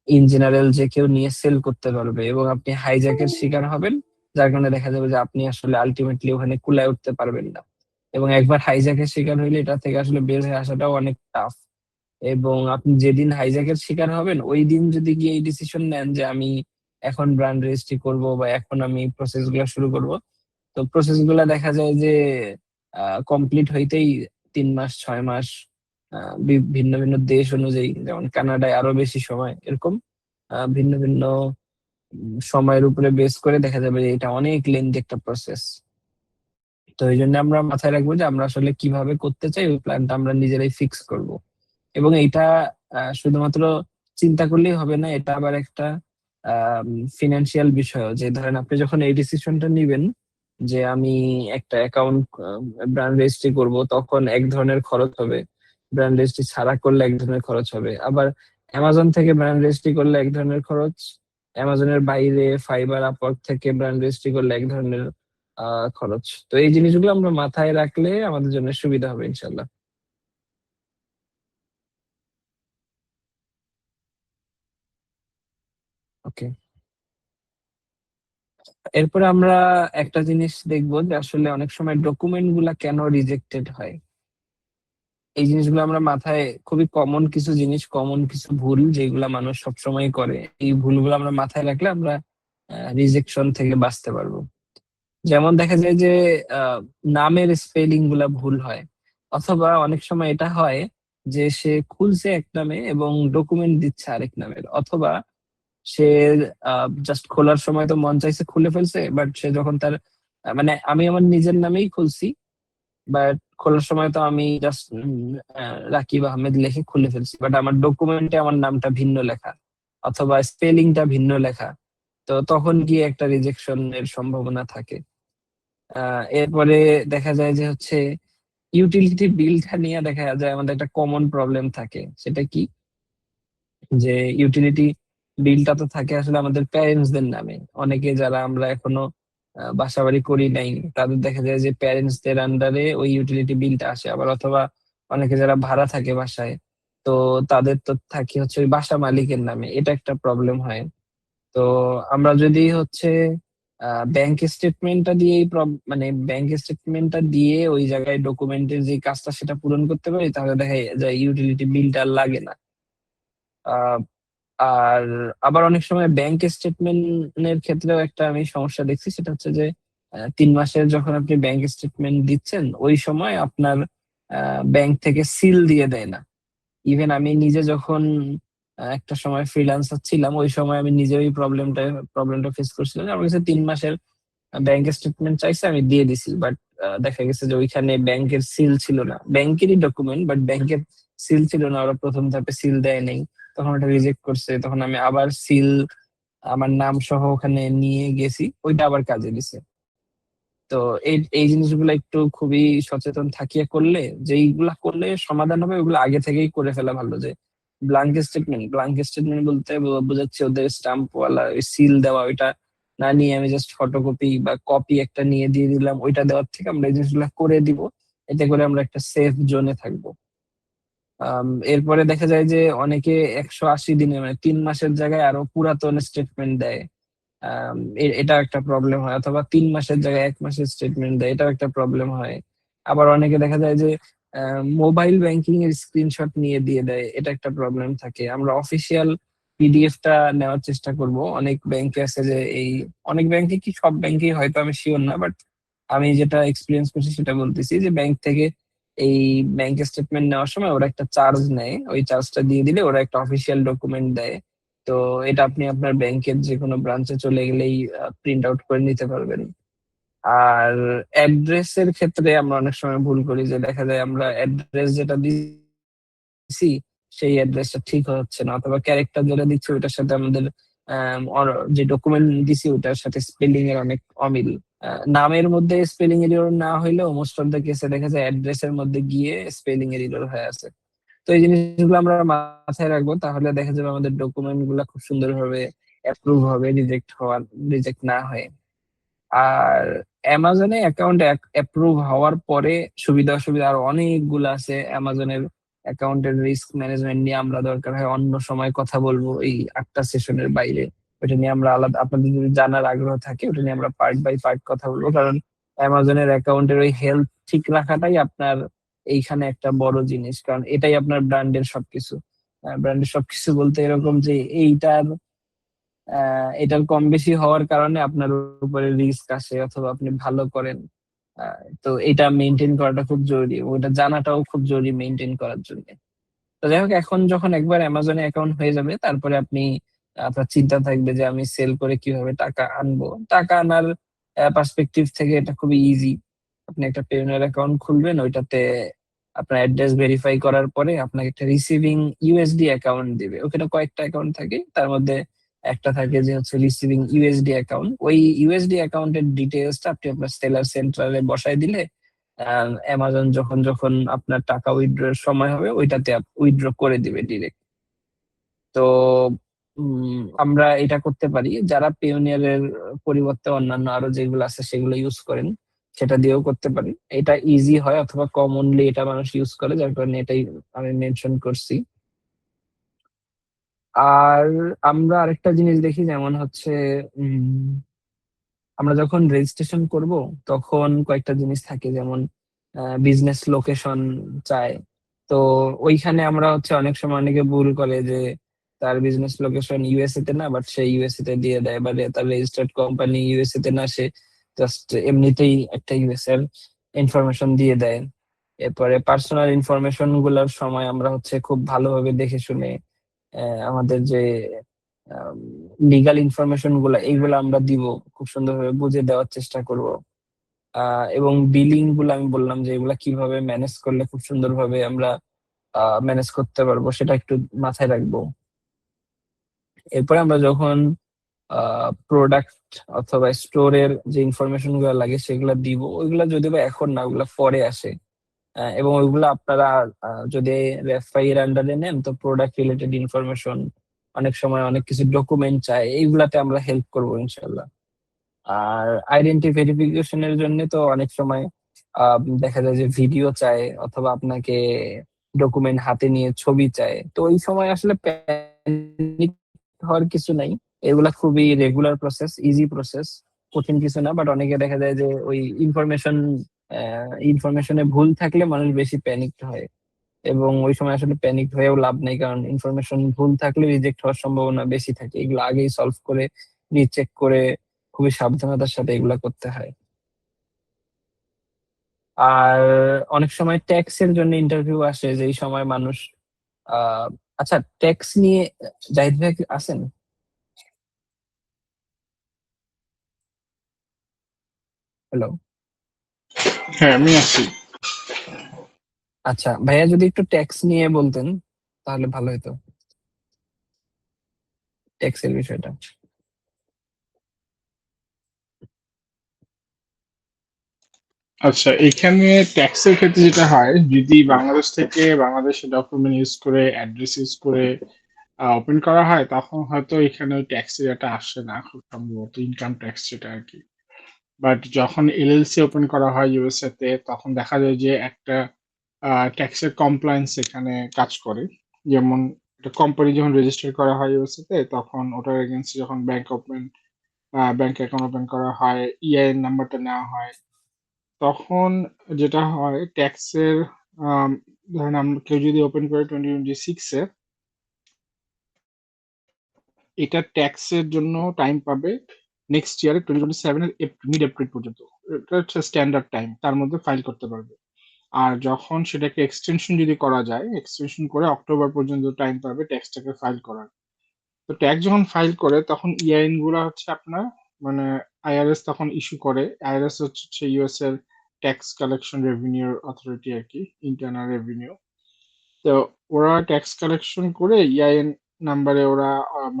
ইন জেনারেল যে কেউ নিয়ে সেল করতে পারবে এবং আপনি হাইজ্যাকের শিকার হবেন, যার কারণে দেখা যাবে যে আপনি আসলে আলটিমেটলি ওখানে কুলায় উঠতে পারবেন না। এবং একবার হাইজ্যাকের শিকার হইলে এটা থেকে আসলে বের হয়ে আসাটাও অনেক টাফ। এবং আপনি যেদিন হাইজ্যাকের শিকার হবেন ওই দিন যদি গিয়ে এই ডিসিশন নেন যে আমি এখন ব্র্যান্ড রেজিস্ট্রি করব বা এখন আমি প্রসেস গুলা শুরু করব, তো প্রসেস গুলা দেখা যায় যে কমপ্লিট হইতেই 3 মাস 6 মাস, ভিন্ন ভিন্ন দেশ অনুযায়ী, যেমন কানাডায় আরো বেশি সময়, এরকম ভিন্ন ভিন্ন সময়ের উপরে বেস করে দেখা যাবে যে এটা অনেক লেন্দি একটা প্রসেস। তো এই জন্য আমরা মাথায় রাখবো যে আমরা আসলে কিভাবে করতে চাই ওই প্ল্যানটা আমরা নিজেরাই ফিক্স করব। এবং এইটা শুধুমাত্র চিন্তা করলেই হবে না, এটা আবার একটা ফিনান্সিয়াল বিষয়। যে ধরেন আপনি যখন এই ডিসিশনটা নিবেন যে আমি একটা অ্যাকাউন্ট ব্র্যান্ড রেজিস্ট্রি করব, তখন এক ধরনের খরচ হবে। ব্র্যান্ড রেজিস্ট্রি ছাড়া করলে এক ধরনের খরচ হবে। আবার অ্যামাজন থেকে ব্র্যান্ড রেজিস্ট্রি করলে এক ধরনের খরচ, অ্যামাজনের বাইরে ফাইবার আপওয়ার্ক থেকে ব্র্যান্ড রেজিস্ট্রি করলে এক ধরনের খরচ। তো এই জিনিসগুলো আমরা মাথায় রাখলে আমাদের জন্য সুবিধা হবে ইনশাল্লাহ। ওকে, এরপরে আমরা একটা জিনিস দেখবো যে আসলে অনেক সময় ডকুমেন্ট গুলা কেন রিজেক্টেড হয়। এই জিনিসগুলো আমরা মাথায়, খুবই কমন কিছু জিনিস, কমন কিছু ভুল যেগুলা মানুষ সবসময় করে, এই ভুলগুলো আমরা মাথায় রাখলে আমরা রিজেকশন থেকে বাঁচতে পারবো। যেমন দেখা যায় যে আহ, নামের স্পেলিং গুলা ভুল হয়, অথবা অনেক সময় এটা হয় যে সে খুলছে এক নামে এবং ডকুমেন্ট দিচ্ছে আরেক নামের, অথবা সে জাস্ট খোলার সময় তো মন চাইছে খুলে ফেলছে, বাট সে যখন তার মানে আমি আমার নিজের নামেই খুলছি, বাট খোলার সময় তো আমি জাস্ট রাকিব আহমেদ লিখে খুলে ফেলছি, বাট আমার ডকুমেন্টে আমার নামটা ভিন্ন লেখা অথবা স্পেলিংটা ভিন্ন লেখা। তো তখন গিয়ে একটা রিজেকশন এর সম্ভাবনা থাকে। এরপরে দেখা যায় যে হচ্ছে ইউটিলিটি বিলটা নিয়ে দেখা যায় আমাদের একটা কমন প্রবলেম থাকে। সেটা কি, যে ইউটিলিটি বিলটা তো থাকে আসলে আমাদের প্যারেন্টস দের নামে। অনেকে যারা আমরা এখনো বাসা বাড়ি করি নাই, তাদের দেখা যায় যে প্যারেন্টস দের আন্ডারে ওই ইউটিলিটি বিলটা আসে। আবার অথবা অনেকে যারা ভাড়া থাকে বাসায়, তো তাদের তো থাকে হচ্ছে ওই বাসা মালিকের নামে। এটা একটা প্রবলেম হয়। তো আমরা যদি হচ্ছে ব্যাংক স্টেটমেন্টটা দিয়ে মানে ব্যাংক স্টেটমেন্টটা দিয়ে ওই জায়গায় ডকুমেন্টের যে কাজটা সেটা পূরণ করতে পারি, তাহলে দেখা যায় ইউটিলিটি বিলটা লাগে না। আহ, আর আবার অনেক সময় ব্যাংক স্টেটমেন্টের ক্ষেত্রেও একটা আমি সমস্যা দেখছি, সেটা হচ্ছে যে 3 মাসের যখন আপনি ব্যাংক স্টেটমেন্ট দিচ্ছেন, ওই সময় আপনার ব্যাংক থেকে সিল দিয়ে দেয় না। ইভেন আমি নিজে যখন একটা সময় ফ্রিল্যান্সার ছিলাম, ওই সময় আমি নিজে ওই প্রবলেমটা ফেস করছিলাম। আমার কাছে 3 মাসের ব্যাংক স্টেটমেন্ট চাইছে, আমি দিয়ে দিছি, বাট দেখা গেছে যে ওইখানে ব্যাংকের সিল ছিল না। ব্যাংকেরই ডকুমেন্ট, বাট ব্যাংকের সিল ছিল না, ওরা প্রথম ধাপে সিল দেয় নাই, তখন ওটা রিজেক্ট করছে। তখন আমি আবার সিল আমার নাম সহ ওখানে নিয়ে গেছি, ওইটা আবার কাজে দিছে। তো এই এই জিনিসগুলো একটু খুবই সচেতন থাকিয়ে করলে, যেইগুলা করলে সমাধান হবে ওগুলো আগে থেকেই করে ফেলা ভালো। যে ব্লাঙ্ক স্টেটমেন্ট বলতে বোঝাচ্ছে ওদের স্টাম্প ওয়ালা ওই সিল দেওয়া, ওইটা না নিয়ে আমি জাস্ট ফটোকপি বা কপি একটা নিয়ে দিয়ে দিলাম, ওইটা দেওয়ার থেকে আমরা এই জিনিসগুলো করে দিব। এতে করে আমরা একটা সেফ জোনে থাকবো। এরপরে দেখা যায় যে অনেকে 180 দিনে মানে 3 মাসের জায়গায় আরো পুরাতন স্টেটমেন্ট দেয়। এটা একটা প্রবলেম হয়। অথবা 3 মাসের জায়গায় 1 মাসের স্টেটমেন্ট দেয়, এটাও একটা প্রবলেম হয়। আবার অনেকে দেখা যায় যে মোবাইল ব্যাংকিং এর স্ক্রিনশট নিয়ে দিয়ে দেয়, এটা একটা প্রবলেম থাকে। আমরা অফিসিয়াল পিডিএফটা নেওয়ার চেষ্টা করব। অনেক ব্যাংকে আছে যে এই, অনেক ব্যাংকে কি সব ব্যাংকে হয়তো আমি শিওর না, বাট আমি যেটা এক্সপিরিয়েন্স করছি সেটা বলতেছি, যে ব্যাংক থেকে এই ব্যাংক স্টেটমেন্ট নেওয়ার সময় ওরা একটা চার্জ নেয়, ওই চার্জটা দিয়ে দিলে ওরা একটা অফিসিয়াল ডকুমেন্ট দেয়। তো এটা আপনি আপনার ব্যাংকের যে কোনো ব্রাঞ্চে চলে গেলেই প্রিন্ট আউট করে নিতে পারবেন। আর অ্যাড্রেসের ক্ষেত্রে আমরা অনেক সময় ভুল করি, যে দেখা যায় আমরা অ্যাড্রেস যেটা দিছি সেই অ্যাড্রেসটা ঠিক হচ্ছে না, অথবা ক্যারেক্টার যেটা দিচ্ছি ওটার সাথে আমাদের যে ডকুমেন্ট দিছি ওটার সাথে স্পেলিং এর অনেক অমিল। নামের মধ্যে স্পেলিং এর এরর না হইলেও মোস্ট অফ দ্য কেসে দেখা যায় অ্যাড্রেসের মধ্যে গিয়ে স্পেলিং এর এরর হয়ে আছে। তো এই জিনিসগুলো আমরা মাথায় রাখবো, তাহলে দেখা যাবে আমাদের ডকুমেন্ট গুলা খুব সুন্দরভাবে অ্যাপ্রুভ হবে, রিজেক্ট না হয়। আর অ্যামাজনে অ্যাকাউন্ট অ্যাপ্রুভ হওয়ার পরে সুবিধা অসুবিধা আরো অনেকগুলো আছে। অ্যামাজনের অ্যাকাউন্টের রিস্ক ম্যানেজমেন্ট নিয়ে আমরা দরকার হয় অন্য সময় কথা বলবো, এই 8টা সেশনের বাইরে। ওটা নিয়ে আমরা আলাদা, আপনাদের যদি জানার আগ্রহ থাকে ওটা নিয়ে আমরা পার্ট বাই পার্ট কথা বলবো। কারণ অ্যামাজনের অ্যাকাউন্টের ওই হেলথ ঠিক রাখাটাই আপনার এইখানে একটা বড় জিনিস, কারণ এটাই আপনার ব্র্যান্ডের সবকিছু। ব্র্যান্ডের সবকিছু বলতে এরকম যে এটার কম বেশি হওয়ার কারণে আপনার উপরে রিস্ক আসে, অথবা আপনি ভালো করেন। তো এটা মেনটেন করাটা খুব জরুরি, ওটা জানাটাও খুব জরুরি মেনটেন করার জন্য। তো যাই হোক, এখন যখন একবার অ্যামাজনে অ্যাকাউন্ট হয়ে যাবে, তারপরে আপনার চিন্তা থাকবে যে আমি সেল করে কিভাবে টাকা আনবো। টাকা আনার পার্সপেক্টিভ থেকে এটা খুবই ইজি। আপনি একটা পেওনিয়ার অ্যাকাউন্ট খুলবেন, ওইটাতে আপনার অ্যাড্রেস ভেরিফাই করার পরে আপনাকে একটা রিসিভিং ইউএসডি অ্যাকাউন্ট দিবে। ওখানে কয়েকটা অ্যাকাউন্ট থাকে, তার মধ্যে একটা থাকে যে হচ্ছে রিসিভিং ইউএসডি অ্যাকাউন্ট। ওই ইউএসডি অ্যাকাউন্টের ডিটেলসটা আপনি আপনার সেলার সেন্টারে বসায় দিলে অ্যামাজন যখন যখন আপনার টাকা উইথড্রর সময় হবে ওইটাতে উইথড্র করে দিবে ডিরেক্ট। তো আমরা এটা করতে পারি, যারা পেওনিয়ারের পরিবর্তে অন্যান্য আরো যেগুলো আছে সেগুলো ইউজ করেন সেটা দিয়েও করতে পারি। এটা ইজি হয়, অথবা কমনলি এটা মানুষ ইউজ করে, যার কারণে এটাই আমি মেনশন করছি। আর আমরা আরেকটা জিনিস দেখি, যেমন হচ্ছে আমরা যখন রেজিস্ট্রেশন করব তখন কয়েকটা জিনিস থাকে, যেমন বিজনেস লোকেশন চায়। তো ওইখানে আমরা হচ্ছে অনেক সময় অনেকে ভুল করে যে তার বিজনেস লোকেশন ইউএসএ তে না, বাট সে ইউএসএ তে দিয়ে দেয়, বা তার রেজিস্টার্ড কোম্পানি ইউএসএ তে না, সে জাস্ট এমনিতেই একটা ইউএস এর ইনফরমেশন দিয়ে দেয়। এরপরে পার্সোনাল ইনফরমেশন গুলার সময় আমরা হচ্ছে খুব ভালোভাবে দেখে শুনে আমাদের যে লিগাল ইনফরমেশন গুলা এইগুলা আমরা দিব, খুব সুন্দরভাবে বুঝে দেওয়ার চেষ্টা করব। এবং বিলিং গুলো আমি বললাম যে এগুলা কিভাবে ম্যানেজ করলে খুব সুন্দরভাবে আমরা ম্যানেজ করতে পারবো সেটা একটু মাথায় রাখবো। এরপরে আমরা যখন প্রোডাক্ট অথবা স্টোরের যে ইনফরমেশন গুলো লাগে সেগুলা দিব, ওইগুলা যদি বা এখন না, ওগুলা পরে আসে। এবং ওইগুলো আপনারা যদি রেফাই এর আন্ডারে নেন তো প্রোডাক্ট রিলেটেড ইনফরমেশন, অনেক সময় অনেক কিছু ডকুমেন্ট চাই, এইগুলাতে আমরা হেল্প করবো ইনশাল্লাহ। আর আইডেন্টি ভেরিফিকেশনের জন্য তো অনেক সময় দেখা যায় যে ভিডিও চায় অথবা আপনাকে ডকুমেন্ট হাতে নিয়ে ছবি চায়, তো ওই সময় আসলে প্যানিক হওয়ার কিছু নাই। এগুলা খুবই রেগুলার প্রসেস, ইজি প্রসেস, কঠিন কিছু না। বাট অনেকে দেখা যায় যে ওই ইনফরমেশনে ভুল থাকলে মানুষ বেশি প্যানিক হয়, এবং ওই সময় আসলে প্যানিক হয়েও লাভ নেই, কারণ ইনফরমেশন ভুল থাকলে রিজেক্ট হওয়ার সম্ভাবনা বেশি থাকে। এগুলো আগেই সলভ করে, রিচেক করে, খুবই সাবধানতার সাথে এগুলা করতে হয়। আর অনেক সময় ট্যাক্স এর জন্য ইন্টারভিউ আসে, যেই সময় মানুষ আহ আচ্ছা, ট্যাক্স নিয়ে জাহিদ ভাই আছেন? হ্যালো। হ্যাঁ, আমি আছি। আচ্ছা ভাইয়া, যদি একটু ট্যাক্স নিয়ে বলতেন তাহলে ভালো হতো, ট্যাক্স এর বিষয়টা। আচ্ছা, এখানে ট্যাক্সের ক্ষেত্রে যেটা হয়, যদি বাংলাদেশ থেকে বাংলাদেশের ডকুমেন্ট ইউজ করে, অ্যাড্রেস ইউজ করে ওপেন করা হয়, তখন হয়তো এখানে ওই ট্যাক্স এটা আসে না, খুব সম্ভবত ইনকাম ট্যাক্স যেটা আর কি। বাট যখন এলএলসি ওপেন করা হয় ইউএসএ তে, তখন দেখা যায় যে একটা ট্যাক্সের কমপ্লায়েন্স এখানে কাজ করে। যেমন একটা কোম্পানি যখন রেজিস্টার করা হয় ইউএসএ তে, তখন ওটার এগেন্সে যখন ব্যাংক অ্যাকাউন্ট ওপেন করা হয়, ইআইএন নাম্বারটা নেওয়া হয়, তখন যেটা হয় ট্যাক্সের, ধরেন আমরা কেউ যদি ওপেন করে 2026-এ, এটা ট্যাক্সের জন্য টাইম পাবে নেক্সট ইয়ারে 2027-এর মিড এপ্রিল পর্যন্ত। এটা হচ্ছে স্ট্যান্ডার্ড টাইম, তার মধ্যে ফাইল করতে পারবে। আর যখন সেটাকে এক্সটেনশন যদি করা যায়, এক্সটেনশন করে অক্টোবর পর্যন্ত টাইম পাবে ট্যাক্সটাকে ফাইল করার। তো ট্যাক্স যখন ফাইল করে তখন ইআইএন গুলা হচ্ছে আপনার, মানে আইআরএস তখন ইস্যু করে। আইআরএস হচ্ছে ইউএস এর ট্যাক্স কালেকশন রেভিনিউ অথরিটি আর কি, ইন্টারনাল রেভিনিউ। তো ওরা ট্যাক্স কালেকশন করে ইআইএন নাম্বারে ওরা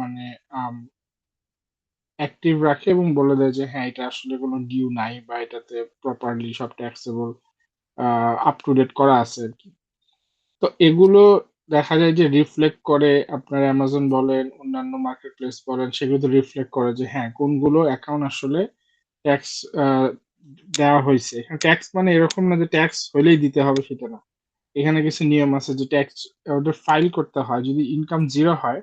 মানে অ্যাক্টিভ রাখে এবং বলে দেয় যে হ্যাঁ, এটা আসলে কোনো ডিউ নাই, বা এটাতে প্রপারলি সব ট্যাক্সেবল আপ টু ডেট করা আছে আর কি। তো এগুলো দেখা যায় যে রিফ্লেক্ট করে, আপনার অ্যামাজন বলেন, অন্যান্য মার্কেট প্লেস বলেন, সেগুলো তো রিফ্লেক্ট করে যে হ্যাঁ, কোনগুলো অ্যাকাউন্ট আসলে ট্যাক্স দেওয়া হয়েছে। এখানে ট্যাক্স মানে এরকম না যে ট্যাক্স হইলেই দিতে হবে, সেটা না। এখানে কিছু নিয়ম আছে যে ট্যাক্স ওদের ফাইল করতে হয়। যদি ইনকাম জিরো হয়,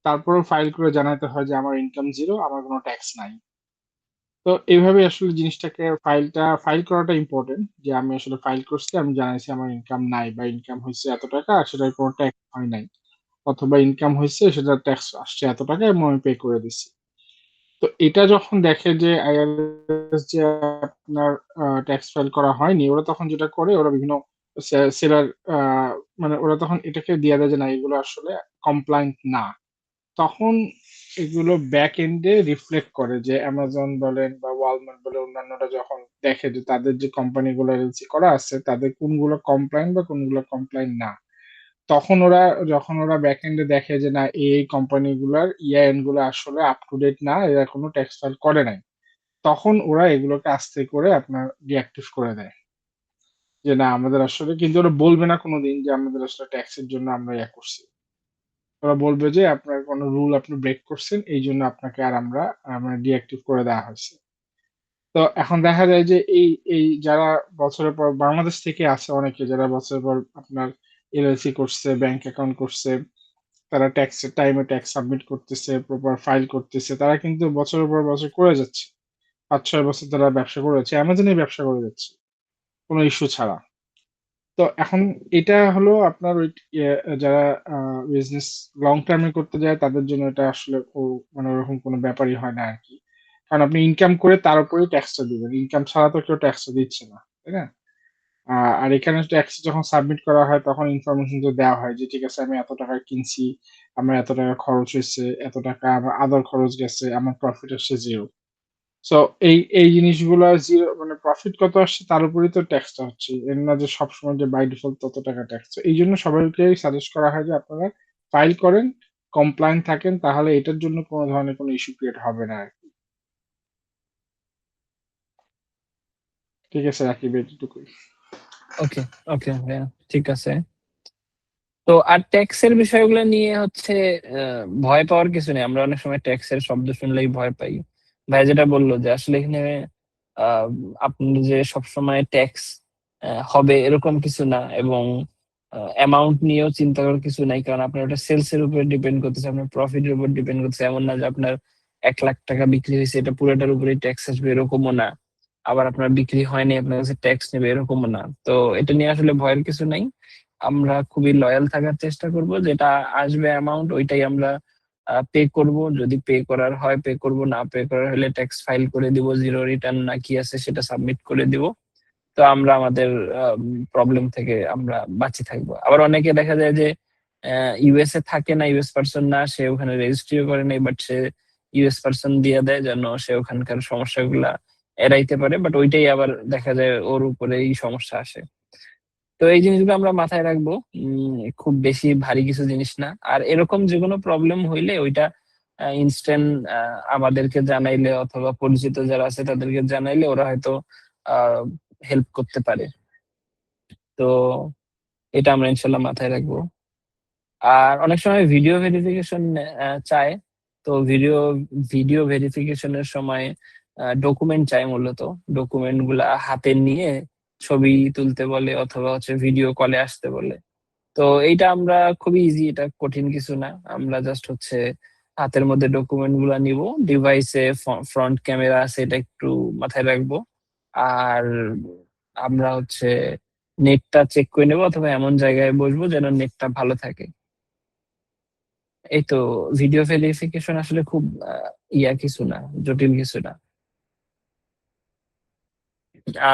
তারপরেও ফাইল করে জানাতে হয় যে আমার ইনকাম জিরো, আমার কোনো ট্যাক্স নাই। তো এইভাবে আসলে জিনিসটাকে ফাইল করাটা ইম্পর্টেন্ট, যে আমি আসলে ফাইল করছি, আমি জানাইছি আমার ইনকাম নাই, বা ইনকাম হয়েছে এত টাকা, সেটার কোনো ট্যাক্স হয় নাই, অথবা ইনকাম হয়েছে সেটার ট্যাক্স আসছে এত টাকা এবং আমি পে করে দিছি। তো এটা যখন দেখে যে আইআরএস যে আপনার ট্যাক্স ফাইল করা হয়নি, ওরা তখন যেটা করে, ওরা বিভিন্ন সেলার, মানে ওরা তখন এটাকে দিয়ে দেয় যে না, এগুলো আসলে কমপ্লায়েন্ট না। তখন এগুলো ব্যাক এন্ডে রিফ্লেক্ট করে, যে অ্যামাজন বলেন বা ওয়ালমার্ট বলে অন্যান্যরা যখন দেখে যে তাদের যে কোম্পানিগুলো এলসি করা আছে, তাদের কোনগুলো কমপ্লায়েন্ট বা কোনগুলো কমপ্লায়েন্ট না, তখন যখন ওরা ব্যাক এন্ডে দেখে যে না, এই কোম্পানিগুলোর ইআইএন গুলো আসলে আপ টু ডেট না, এরা কোনো ট্যাক্স ফাইল করে নাই, তখন ওরা এগুলোকে আস্তে করে আপনার ডিঅ্যাক্টিভ করে দেয়। যে না, আমাদের আসলে, কিন্তু ওরা বলবে না কোনোদিন যে আমাদের আসলে ট্যাক্সের জন্য আমরা ইয়া করছি। ওরা বলবে যে আপনার কোনো রুল আপনি ব্রেক করছেন, এই জন্য আপনাকে আর আমরা মানে ডিঅ্যাক্টিভ করে দেওয়া হয়েছে। তো এখন দেখা যায় যে এই এই যারা বছরের পর বাংলাদেশ থেকে আছে অনেকে, যারা বছরের পর আপনার এলএলসি করছে, ব্যাংক অ্যাকাউন্ট করছে, তারা ট্যাক্সের টাইমে ট্যাক্স সাবমিট করতেছে, প্রপার ফাইল করতেছে, তারা কিন্তু বছরের পর বছর করে যাচ্ছে। ৫-৬ বছর তারা ব্যবসা করে যাচ্ছে, অ্যামাজনে ব্যবসা করে যাচ্ছে কোনো ইস্যু ছাড়া। তো এখন এটা হলো আপনার ওই ইয়ে, যারা বিজনেস লং টার্মে করতে যায়, তাদের জন্য এটা আসলে মানে ওরকম কোনো ব্যাপারই হয় না আরকি। কারণ আপনি ইনকাম করে তার উপরেই ট্যাক্সটা দিবেন। ইনকাম ছাড়া তো কেউ ট্যাক্সটা দিচ্ছে না, তাই না? আর এখানে ট্যাক্স যখন সাবমিট করা হয় তখন ইনফরমেশন তো দেওয়া হয় যে ঠিক আছে আমি এত টাকা কিনছি, আমার এত টাকা খরচ হয়েছে, এত টাকা আমার আদার খরচ গেছে, আমার প্রফিট আসছে 0। সো এই জিনিসগুলা 0 মানে প্রফিট কত আসছে তার উপরেই তো ট্যাক্সটা হচ্ছে। এর না যে সবসময় যে বাই ডিফল্ট তত টাকা ট্যাক্স। এইজন্য সবাইকেই সাজেস্ট করা হয় যে আপনারা ফাইল করেন, কমপ্লায়েন্ট থাকেন তাহলে এটার জন্য কোন ধরনের কোন ইস্যু ক্রিয়েট হবে না আরকি। ঠিক আছে রাকিব, এতটুকুই। ওকে, ওকে ভাইয়া, ঠিক আছে। তো আর ট্যাক্সের বিষয়গুলো নিয়ে হচ্ছে ভয় পাওয়ার কিছু নেই। আমরা অনেক সময় ট্যাক্সের শব্দ শুনলেই ভয় পাই। ভাই যেটা বললো যে আসলে এখানে আহ, আপনি যে সবসময় ট্যাক্স হবে এরকম কিছু না, এবং অ্যামাউন্ট নিয়েও চিন্তা করার কিছু নাই, কারণ আপনার ওটা সেলস এর উপরে ডিপেন্ড করতেছে, আপনার প্রফিটের উপর ডিপেন্ড করতেছে। এমন না যে আপনার 1 লাখ টাকা বিক্রি হয়েছে এটা পুরোটার উপরেই ট্যাক্স আসবে, এরকমও না। আবার আপনার বিক্রি হয়নি আপনার কাছে ট্যাক্স নেবে, এরকমও না। তো এটা নিয়ে আসলে ভয়ের কিছু নাই। আমরা খুবই লয়াল থাকার চেষ্টা করব, যেটা আসবে অ্যামাউন্ট ওইটাই আমরা পে করব। যদি পে করার হয় পে করব, না পে করার হলে ট্যাক্স ফাইল করে দিব, জিরো রিটার্ন না কি আছে সেটা সাবমিট করে দিব। তো আমরা আমাদের প্রবলেম থেকে আমরা বাঁচি থাকবো। আবার অনেকে দেখা যায় যে ইউএসএ থাকে না, ইউএস পার্সন না, সে ওখানে রেজিস্ট্রিও করে নাই, বাট সে ইউএস পার্সন দিয়ে দেয় যেন সে ওখানকার সমস্যাগুলা এড়াইতে পারে, বাট ওইটাই আবার দেখা যায় ওর উপরেই সমস্যা আসে। তো এই জিনিসগুলো আমরা মাথায় রাখবো। খুব বেশি ভারী কিছু জিনিস না। আর এরকম যে কোনো প্রবলেম হইলে ওইটা ইনস্ট্যান্ট আমাদেরকে জানাইলে অথবা পরিচিত যারা আছে তাদেরকে জানাইলে ওরা হয়তো হেল্প করতে পারে। তো এটা আমরা ইনশাল্লাহ মাথায় রাখবো। আর অনেক সময় ভিডিও ভেরিফিকেশন চায়। তো ভিডিও ভেরিফিকেশনের সময় ডকুমেন্ট চাই মূলত। ডকুমেন্ট গুলা হাতে নিয়ে ছবি তুলতে বলে অথবা হচ্ছে ভিডিও কলে আসতে বলে। তো এইটা আমরা খুবই ইজি, এটা কঠিন কিছু না। আমরা জাস্ট হচ্ছে হাতের মধ্যে ডকুমেন্ট গুলা নিব, ডিভাইসে ফ্রন্ট ক্যামেরা আছে এটা একটু মাথায় রাখবো। আর আমরা হচ্ছে নেটটা চেক করে নেবো অথবা এমন জায়গায় বসবো যেন নেটটা ভালো থাকে। এই তো, ভিডিও ভেরিফিকেশন আসলে খুব ইয়া কিছু না, জটিল কিছু না।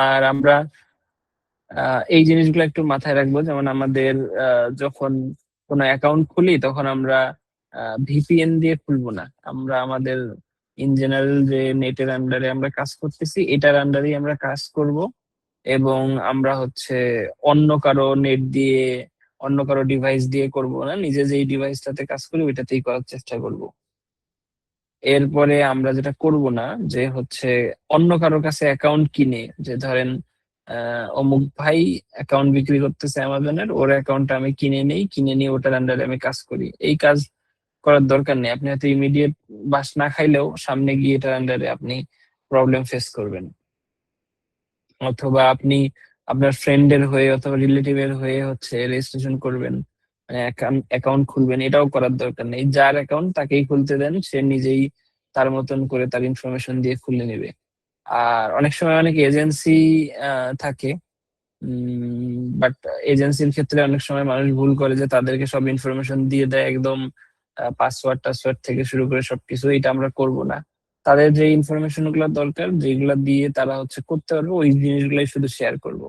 আর আমরা এই জিনিসগুলো একটু মাথায় রাখবো, যেমন আমাদের যখন কোনো অ্যাকাউন্ট খুলি তখন আমরা ভিপিএন দিয়ে খুলবো না। আমরা আমাদের ইন জেনারেল যে নেটের আন্ডারে আমরা কাজ করতেছি এটার আন্ডারেই আমরা কাজ করব। এবং আমরা হচ্ছে অন্য কারো নেট দিয়ে, অন্য কারো ডিভাইস দিয়ে করব না, নিজে যেই ডিভাইসটাতে কাজ করি ওইটাতেই করার চেষ্টা করব। এরপরে আমরা যেটা করব না যে হচ্ছে অন্য কারো কাছে অ্যাকাউন্ট কিনে, যে ধরেন অমুক ভাই অ্যাকাউন্ট বিক্রি করতেছে অ্যামাজনের, ওর অ্যাকাউন্টটা আমি কিনে নেই, কিনে নিয়ে ওটার আন্ডারে আমি কাজ করি। এই কাজ করার দরকার নেই। আপনি হয়তো ইমিডিয়েট বাস না খাইলেও সামনে গিয়ে এটার আন্ডারে আপনি প্রবলেম ফেস করবেন। অথবা আপনি আপনার ফ্রেন্ডের হয়ে অথবা রিলেটিভের হয়ে হচ্ছে রেজিস্ট্রেশন করবেন, মানে অ্যাকাউন্ট খুলবেন, এটাও করার দরকার নেই। যার অ্যাকাউন্ট তাকেই খুলতে দেন, সে নিজেই তার মতন করে তার ইনফরমেশন দিয়ে খুলে নেবে। আর অনেক সময় অনেক এজেন্সি থাকে, বাট এজেন্সির ক্ষেত্রে অনেক সময় মানুষ ভুল করে যে তাদেরকে সব ইনফরমেশন দিয়ে দেয় একদম, পাসওয়ার্ড টাসওয়ার্ড থেকে শুরু করে সবকিছু। এটা আমরা করব না। তাদের যে ইনফরমেশন গুলো দরকার যেগুলা দিয়ে তারা হচ্ছে করতে পারবে ওই জিনিসগুলাই শুধু শেয়ার করব।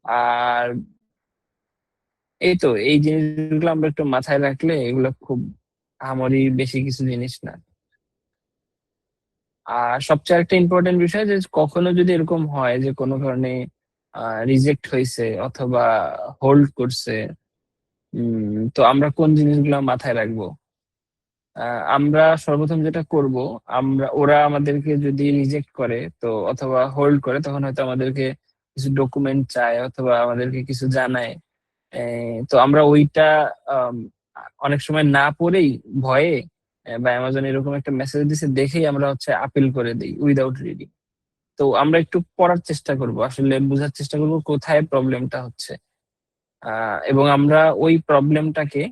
আর এই তো, এই জিনিসগুলো আমরা একটু মাথায় রাখলে এগুলো খুব আমারই বেশি কিছু জিনিস না। আর সবচেয়ে একটা ইম্পর্টেন্ট বিষয় যে কখনো যদি এরকম হয় যে কোনো কারণে রিজেক্ট হয়েছে অথবা হোল্ড করছে, তো আমরা কোন জিনিসগুলো মাথায় রাখবো? আমরা সর্বপ্রথম যেটা করব, ওরা আমাদেরকে যদি রিজেক্ট করে তো অথবা হোল্ড করে তখন হয়তো আমাদেরকে কিছু ডকুমেন্ট চায় অথবা আমাদেরকে কিছু জানায়। তো আমরা ওইটা আম, অনেক সময় না পড়েই ভয়ে বা অ্যামাজন এরকম একটা মেসেজ দিছে দেখেই আমরা হচ্ছে আপিল করে দিই উইদাউট রিডিং। তো আমরা একটু পড়ার চেষ্টা করব, আসলে বোঝার চেষ্টা করব কোথায় প্রবলেমটা হচ্ছে। এবং আমরা ওই প্রবলেমটাকে,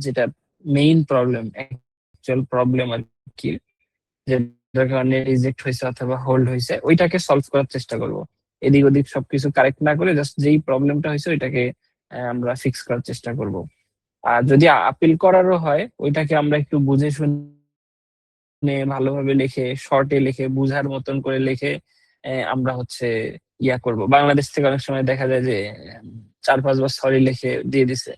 যেটা মেইন প্রবলেম, অ্যাকচুয়াল প্রবলেম আর কি, যেটার কারণে রিজেক্ট হয়েছে অথবা হোল্ড হয়েছে, ওইটাকে সলভ করার চেষ্টা করব। এদিক ওদিক সবকিছু কারেক্ট না করে জাস্ট যেই প্রবলেমটা হয়েছে ওইটাকে আমরা ফিক্স করার চেষ্টা করব। আর যদি আপিল করারও হয় ওইটাকে আমরা একটু বুঝে শুনে ভালোভাবে লিখে, শর্টে লিখে, বুঝার মতন করে লিখে আমরা হচ্ছে ইয়া করব। বাংলাদেশ থেকে অনেক সময় দেখা যায় যে 4-5 বার সরি লিখে দিয়ে দিছে,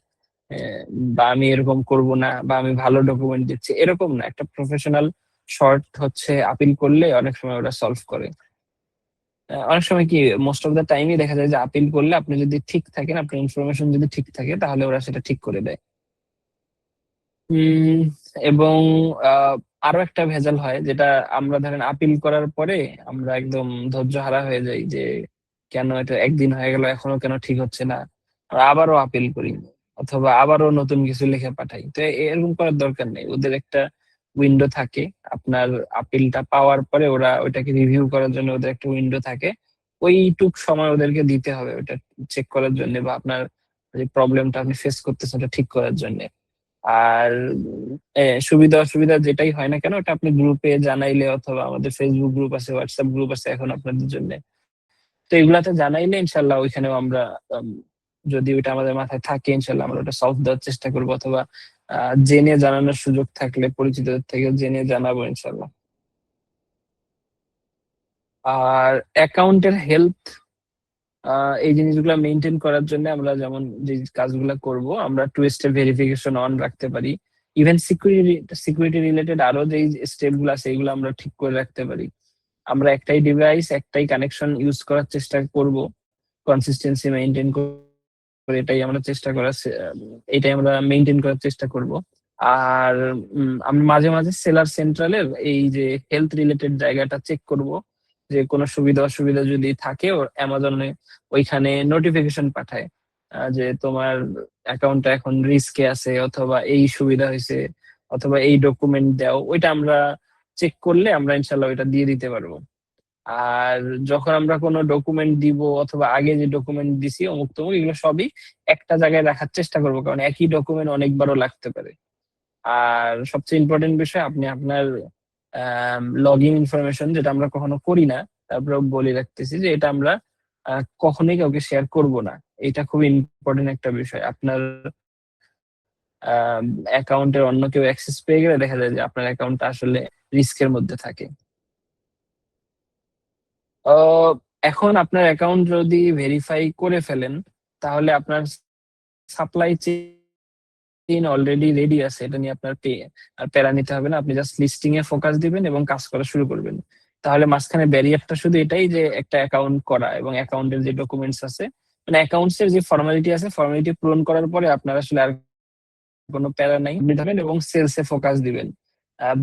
বা আমি এরকম করব না, বা আমি ভালো ডকুমেন্ট দিচ্ছি, এরকম না। একটা প্রফেশনাল শর্ট হচ্ছে আপিল করলে অনেক সময় ওরা সলভ করে। অনেক সময় কি, মোস্ট অফ দ্য টাইমই দেখা যায় যে আপিল করলে আপনি যদি ঠিক থাকেন, আপনার ইনফরমেশন যদি ঠিক থাকে, তাহলে ওরা সেটা ঠিক করে দেয়। উম, এবং আরো একটা ভেজাল হয়, যেটা আমরা ধরেন আপিল করার পরে আমরা একদম ধৈর্য হারা হয়ে যাই যে কেন এটা একদিন হয়ে গেল এখনো কেন ঠিক হচ্ছে না, আমরা আবারও আপিল করি, অথবা আবারও নতুন কিছু লিখে পাঠাই। তো এরকম করার দরকার নেই। ওদের একটা উইন্ডো থাকে, আপনার আপিলটা পাওয়ার পরে ওরা ওইটাকে রিভিউ করার জন্য ওদের একটা উইন্ডো থাকে। ওইটুক সময় ওদেরকে দিতে হবে ওটা চেক করার জন্য, বা আপনার যে প্রবলেমটা আপনি ফেস করতেছেন ওটা ঠিক করার জন্য। আর সুবিধা অসুবিধা যেটাই হয় না কেন, ওটা আপনি গ্রুপে জানাইলে, অথবা আমাদের ফেসবুক গ্রুপ আছে, হোয়াটসঅ্যাপ গ্রুপ আছে এখন আপনাদের জন্য, তো এগুলাতে জানাইলে ইনশাল্লাহ ওইখানেও আমরা উম, যদি ওইটা আমাদের মাথায় থাকে ইনশাল্লাহ আমরা ওটা সলভ দেওয়ার চেষ্টা করবো, অথবা জেনে জানানোর সুযোগ থাকলে পরিচিতদের থেকে জেনে জানাবো ইনশাল্লাহ। আর অ্যাকাউন্টের হেলথ, এই জিনিসগুলো মেনটেন করার জন্য আমরা যেমন যে কাজগুলো করব, আমরা 2 স্টেপ ভেরিফিকেশন অন রাখতে পারি। ইভেন সিকিউরিটি রিলেটেড আরো যে স্টেপ গুলো আছে এগুলো আমরা ঠিক করে রাখতে পারি। আমরা একটাই ডিভাইস, একটাই কানেকশন ইউজ করার চেষ্টা করব, কনসিস্টেন্সি মেনটেন করে। এটাই আমরা মেনটেন করার চেষ্টা করব। আর আমরা মাঝে মাঝে সেলার সেন্ট্রালের এই যে হেলথ রিলেটেড জায়গাটা চেক করব, যে কোনো সুবিধা অসুবিধা যদি থাকে অ্যামাজনে ওইখানে নোটিফিকেশন পাঠায়, যে তোমার অ্যাকাউন্টটা এখন রিস্কে আছে, অথবা এই সুবিধা হয়েছে, অথবা এই ডকুমেন্ট দাও। ওইটা আমরা চেক করলে আমরা ইনশাল্লাহ ওইটা দিয়ে দিতে পারবো। আর যখন আমরা কোনো ডকুমেন্ট দিব, অথবা আগে যে ডকুমেন্ট দিছি অমুক তমুক, এগুলো সবই একটা জায়গায় রাখার চেষ্টা করবো, কারণ একই ডকুমেন্ট অনেকবারও লাগতে পারে। আর সবচেয়ে ইম্পর্টেন্ট বিষয়, আপনি আপনার লগ ইন ইনফরমেশন, যেটা আমরা কখনো করি না, তারপরে বলে রাখতেছি যে এটা আমরা কখনোই কাউকে শেয়ার করব না। এটা খুব ইম্পর্টেন্ট একটা বিষয়। আপনার অ্যাকাউন্টের অন্য কেউ অ্যাক্সেস পেয়ে গেলে দেখা যায় যে আপনার অ্যাকাউন্টটা আসলে রিস্কের মধ্যে থাকে। আহ, এখন আপনার অ্যাকাউন্ট যদি ভেরিফাই করে ফেলেন, তাহলে আপনার সাপ্লাই চেইন অলরেডি রেডি আছে, এটা নিয়ে আপনার আর প্যারা নিতে হবে না। আপনি জাস্ট লিস্টিং এ ফোকাস দিবেন এবং কাজ করা শুরু করবেন। তাহলে মাঝখানে ব্যারিয়ারটা শুধু এটাই যে একটা অ্যাকাউন্ট করা এবং অ্যাকাউন্টের যে ডকুমেন্টস আছে, মানে অ্যাকাউন্টস এর যে ফর্মালিটি আছে, ফর্মালিটি পূরণ করার পরে আপনার আসলে আর কোনো প্যারা নাই। আপনি যাবেন এবং সেলস এ ফোকাস দিবেন।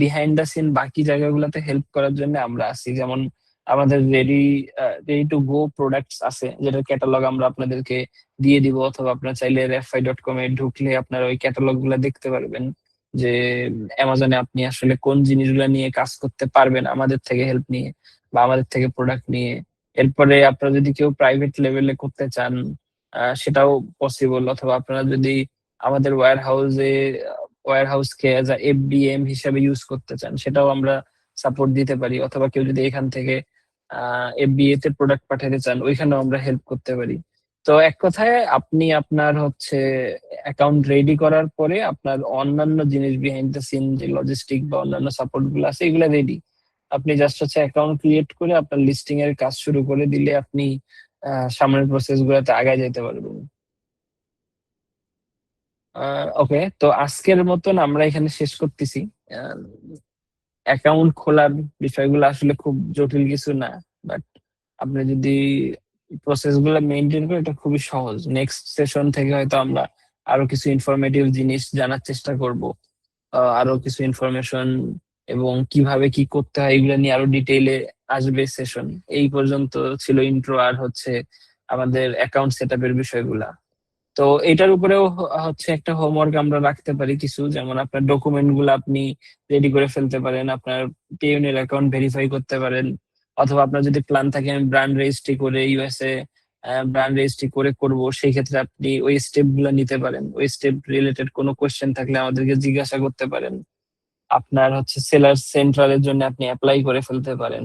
বিহাইন্ড দ্য সিন বাকি জায়গাগুলোতে হেল্প করার জন্য আমরা আছি। যেমন আমাদের রেডি টু গো প্রোডাক্টস আছে, যেটার ক্যাটালগ আমরা আপনাদেরকে দিয়ে দিব, অথবা আপনার চাইলে refy.com এ ঢুকলে আপনার ওই ক্যাটালগ গুলা দেখতে পারবেন, যে অ্যামাজনে আপনি আসলে কোন জিনিসগুলো নিয়ে কাজ করতে পারবেন আমাদের থেকে হেল্প নিয়ে, বা আমাদের থেকে প্রোডাক্ট নিয়ে। এরপরে আপনারা যদি কেউ প্রাইভেট লেভেলে করতে চান, সেটাও পসিবল। অথবা আপনারা যদি আমাদের ওয়্যার হাউসকে এজ আ এফডিএম হিসেবে ইউজ করতে চান, সেটাও আমরা সাপোর্ট দিতে পারি। অথবা কেউ যদি এখান থেকে এফবিএ তে প্রোডাক্ট পাঠাতে চান, ওইখানেও আমরা হেল্প করতে পারি। তো এক কথায় আপনি আপনার হচ্ছে অ্যাকাউন্ট রেডি করার পরে আপনার অন্যান্য জিনিস বিহাইন্ড দ্য সিন, যে লজিস্টিক বা অন্যান্য সাপোর্ট গুলো আছে, এগুলো রেডি। আপনি জাস্ট হচ্ছে অ্যাকাউন্ট ক্রিয়েট করে আপনার লিস্টিং এর কাজ শুরু করে দিলে আপনি সামনের প্রসেস গুলোতে আগায় যেতে পারবেন। ওকে, তো আজকের মতন আমরা এখানে শেষ করতেছি। অ্যাকাউন্ট খোলার বিষয়গুলো আসলে খুব জটিল কিছু না, বাট আপনি যদি প্রসেস গুলো মেনটেন করেন এটা খুবই সহজ। নেক্সট সেশন থেকে হয়তো আমরা আরো কিছু ইনফরমেটিভ জিনিস জানার চেষ্টা করব, আরো কিছু ইনফরমেশন এবং কিভাবে কি করতে হয় এগুলো নিয়ে আরো ডিটেইলে আসবে সেশন। এই পর্যন্ত ছিল ইন্ট্রো আর হচ্ছে আমাদের অ্যাকাউন্ট সেটআপের বিষয়গুলা। তো এটার উপরেও হচ্ছে একটা হোমওয়ার্ক আমরা রাখতে পারি কিছু, যেমন আপনার ডকুমেন্ট গুলো আপনি রেডি করে ফেলতে পারেন, আপনার পেইউনির অ্যাকাউন্ট ভেরিফাই করতে পারেন, অথবা আপনার যদি প্ল্যান থাকে আমি ব্র্যান্ড রেজিস্ট্রি করে ইউএসএ ব্র্যান্ড রেজিস্ট্রি করে করব, সেই ক্ষেত্রে আপনি ওই স্টেপ গুলো নিতে পারেন। ওই স্টেপ রিলেটেড কোনো কোয়েশ্চেন থাকলে আমাদেরকে জিজ্ঞাসা করতে পারেন। আপনার হচ্ছে সেলার সেন্ট্রালের জন্য আপনি অ্যাপ্লাই করে ফেলতে পারেন।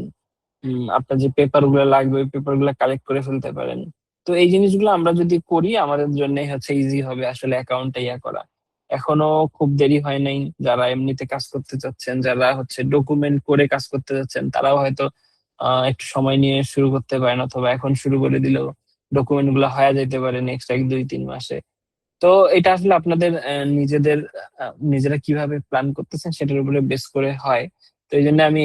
আপনার যে পেপার গুলো লাগবে ওই পেপার গুলো কালেক্ট করে ফেলতে পারেন। তো এই জিনিসগুলো আমরা যদি করি আমাদের জন্য হচ্ছে ইজি হবে আসলে অ্যাকাউন্টটা ইয়া করা। এখনো খুব দেরি হয় নাই। যারা এমনিতে কাজ করতে চাচ্ছেন, যারা হচ্ছে ডকুমেন্ট করে কাজ করতে চাচ্ছেন, তারাও হয়তো একটু সময় নিয়ে শুরু করতে পারেন, অথবা এখন শুরু করে দিলেও ডকুমেন্ট গুলো হয়ে যেতে পারে নেক্সট 1-2-3 মাসে। তো এটা আসলে আপনাদের নিজেরা কিভাবে প্ল্যান করতেছেন সেটার উপরে বেস করে হয়। তো এই জন্য আমি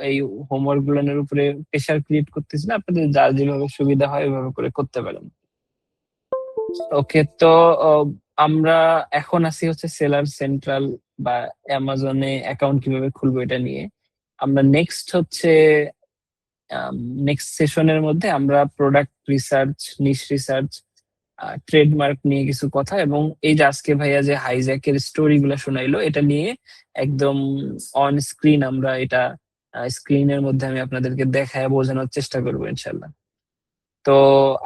এই হোমওয়ার্ক গুলোর উপরে প্রেশার ক্রিয়েট করতেছি না, আপনাদের যার যেভাবে সুবিধা হয় ওইভাবে করে করতে পারেন। ওকে, তো আমরা এখন আছি হচ্ছে সেলার সেন্ট্রাল বা অ্যামাজনে অ্যাকাউন্ট কিভাবে খুলবো এটা নিয়ে। আমরা নেক্সট সেশনের মধ্যে আমরা প্রোডাক্ট রিসার্চ, নিশ রিসার্চ, ট্রেডমার্ক নিয়ে কিছু কথা, এবং এই যে আজকে ভাইয়া যে হাইজ্যাকের স্টোরি গুলা শোনাইলো এটা নিয়ে একদম অন স্ক্রিন আমরা এটা স্ক্রিনের মধ্যে আমি আপনাদেরকে দেখায় বোঝানোর চেষ্টা করবো ইনশাল্লাহ। তো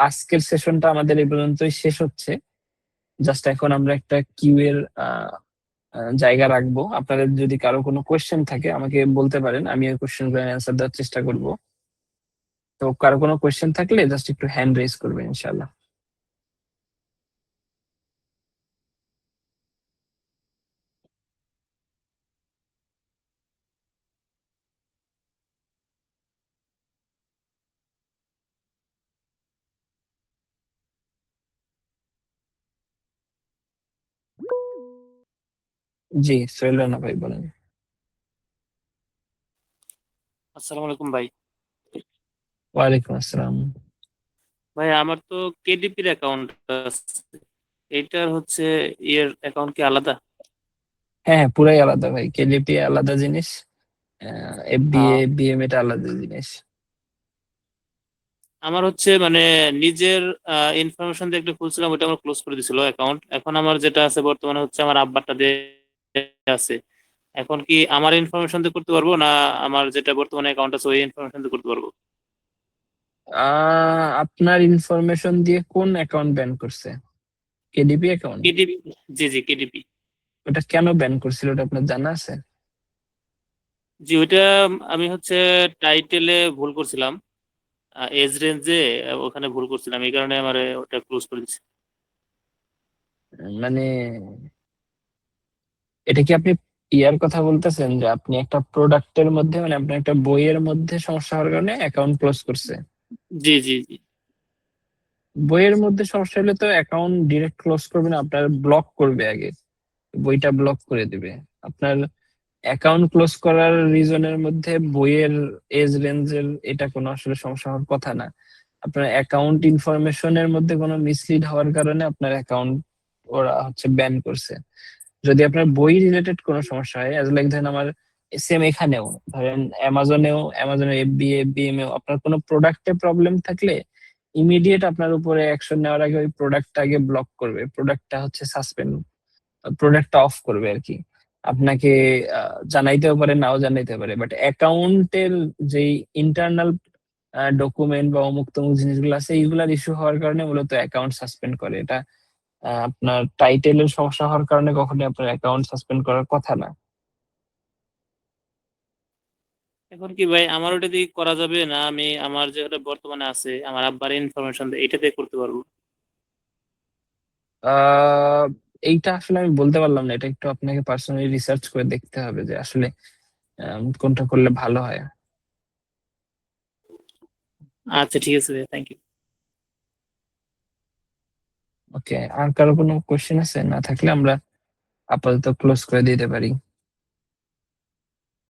আজকের সেশনটা আমাদের এই পর্যন্তই শেষ হচ্ছে। জাস্ট এখন আমরা একটা কিউ এর জায়গা রাখবো। আপনাদের যদি কারো কোনো কোয়েশ্চেন থাকে আমাকে বলতে পারেন, আমি ওই কোয়েশ্চেন গুলো অ্যান্সার দেওয়ার চেষ্টা করব। তো কারো কোনো কোয়েশ্চেন থাকলে জাস্ট একটু হ্যান্ড রেজ করবেন ইনশাল্লাহ। জি, সোহেল রানা ভাই বলেন। আসসালামু আলাইকুম ভাই। ওয়ালাইকুম আসসালাম। ভাই আমার তো কেডিপির অ্যাকাউন্ট আছে, এইটার হচ্ছে ইয়ের অ্যাকাউন্ট কি আলাদা? হ্যাঁ হ্যাঁ, পুরাই আলাদা ভাই। কেডিপি আলাদা জিনিস, এফবিএ হ্যাঁ, বিএম এটা আলাদা জিনিস। আমার হচ্ছে মানে নিজের ইনফরমেশন দিয়ে একটা খুলছিলাম, ওটা আমার ক্লোজ করে দিছিল অ্যাকাউন্ট। এখন আমার যেটা আছে বর্তমানে হচ্ছে আমার আব্বারটা দিয়ে আছে। এখন কি আমার ইনফরমেশন দিয়ে করতে পারবো, না আমার যেটা বর্তমানে অ্যাকাউন্ট আছে ওই ইনফরমেশন দিয়ে করতে পারবো? আপনার ইনফরমেশন দিয়ে কোন অ্যাকাউন্ট ব্যান করছে? KDP account? কেডিপি, জি জি কেডিপি। ওটা কেন ব্যান করছিল ওটা আপনার জানা আছে? জি ওইটা আমি হচ্ছে টাইটেলে ভুল করছিলাম, এজ রেঞ্জে ওখানে ভুল করছিলাম, এই কারণে আমার ওটা ক্লোজ করে দিচ্ছি। মানে এটা কি আপনি ইয়ার কথা বলতেছেন যে আপনি একটা প্রোডাক্টের মধ্যে, মানে আপনার একটা বইয়ের মধ্যে সমস্যা হওয়ার কারণে অ্যাকাউন্ট ক্লোজ করছে? জি জি জি। বইয়ের মধ্যে সমস্যা হলে তো অ্যাকাউন্ট ডিরেক্ট ক্লোজ করবে না, আপনার ব্লক করবে আগে, বইটা ব্লক করে দিবে। আপনার অ্যাকাউন্ট ক্লোজ করার রিজনের মধ্যে বইয়ের এজ রেঞ্জের এটা কোনো আসলে সমস্যা হওয়ার কথা না। আপনার অ্যাকাউন্ট ইনফরমেশনের মধ্যে কোনো মিসলিড হওয়ার কারণে আপনার অ্যাকাউন্ট ওরা হচ্ছে ব্যান করছে। যদি আপনার বই রিলেটেড কোনো সমস্যা হয়, অ্যাজ লাইক ধরেন আমার সেম এখানেও ধরেন অ্যামাজনের এফবিএম এও আপনার কোনো প্রোডাক্টে প্রবলেম থাকলে ইমিডিয়েট আপনার উপরে অ্যাকশন নেওয়ার আগে ওই প্রোডাক্টটা আগে ব্লক করবে, প্রোডাক্টটা হচ্ছে সাসপেন্ড, প্রোডাক্টটা অফ করবে আর কি। আপনাকে জানাইতেও পারে, নাও জানাইতে পারে, বাট অ্যাকাউন্টের যেই ইন্টারনাল ডকুমেন্ট বা অমুক তমুক জিনিসগুলো আছে এইগুলার ইস্যু হওয়ার কারণে মূলত অ্যাকাউন্ট সাসপেন্ড করে। এটা আপনার টাইটেলের সমস্যা হওয়ার কারণে কখনোই আপনার অ্যাকাউন্ট সাসপেন্ড করার কথা না। এখন কি ভাই আমার ওটা দিয়ে করা যাবে, না আমি আমার যেটা বর্তমানে আছে আমার আব্বার ইনফরমেশন এইটাতে করতে পারবো? আহ এইটা আসলে আমি বলতে পারলাম না, এটা একটু আপনাকে পার্সোনালি রিসার্চ করে দেখতে হবে যে আসলে কোনটা করলে ভালো হয়। আচ্ছা ঠিক আছে ভাই, থ্যাংক ইউ। ওকে, আর কারো কোনো কোশ্চেন আছে? না থাকলে আমরা আপাতত ক্লোজ করে দিতে পারি।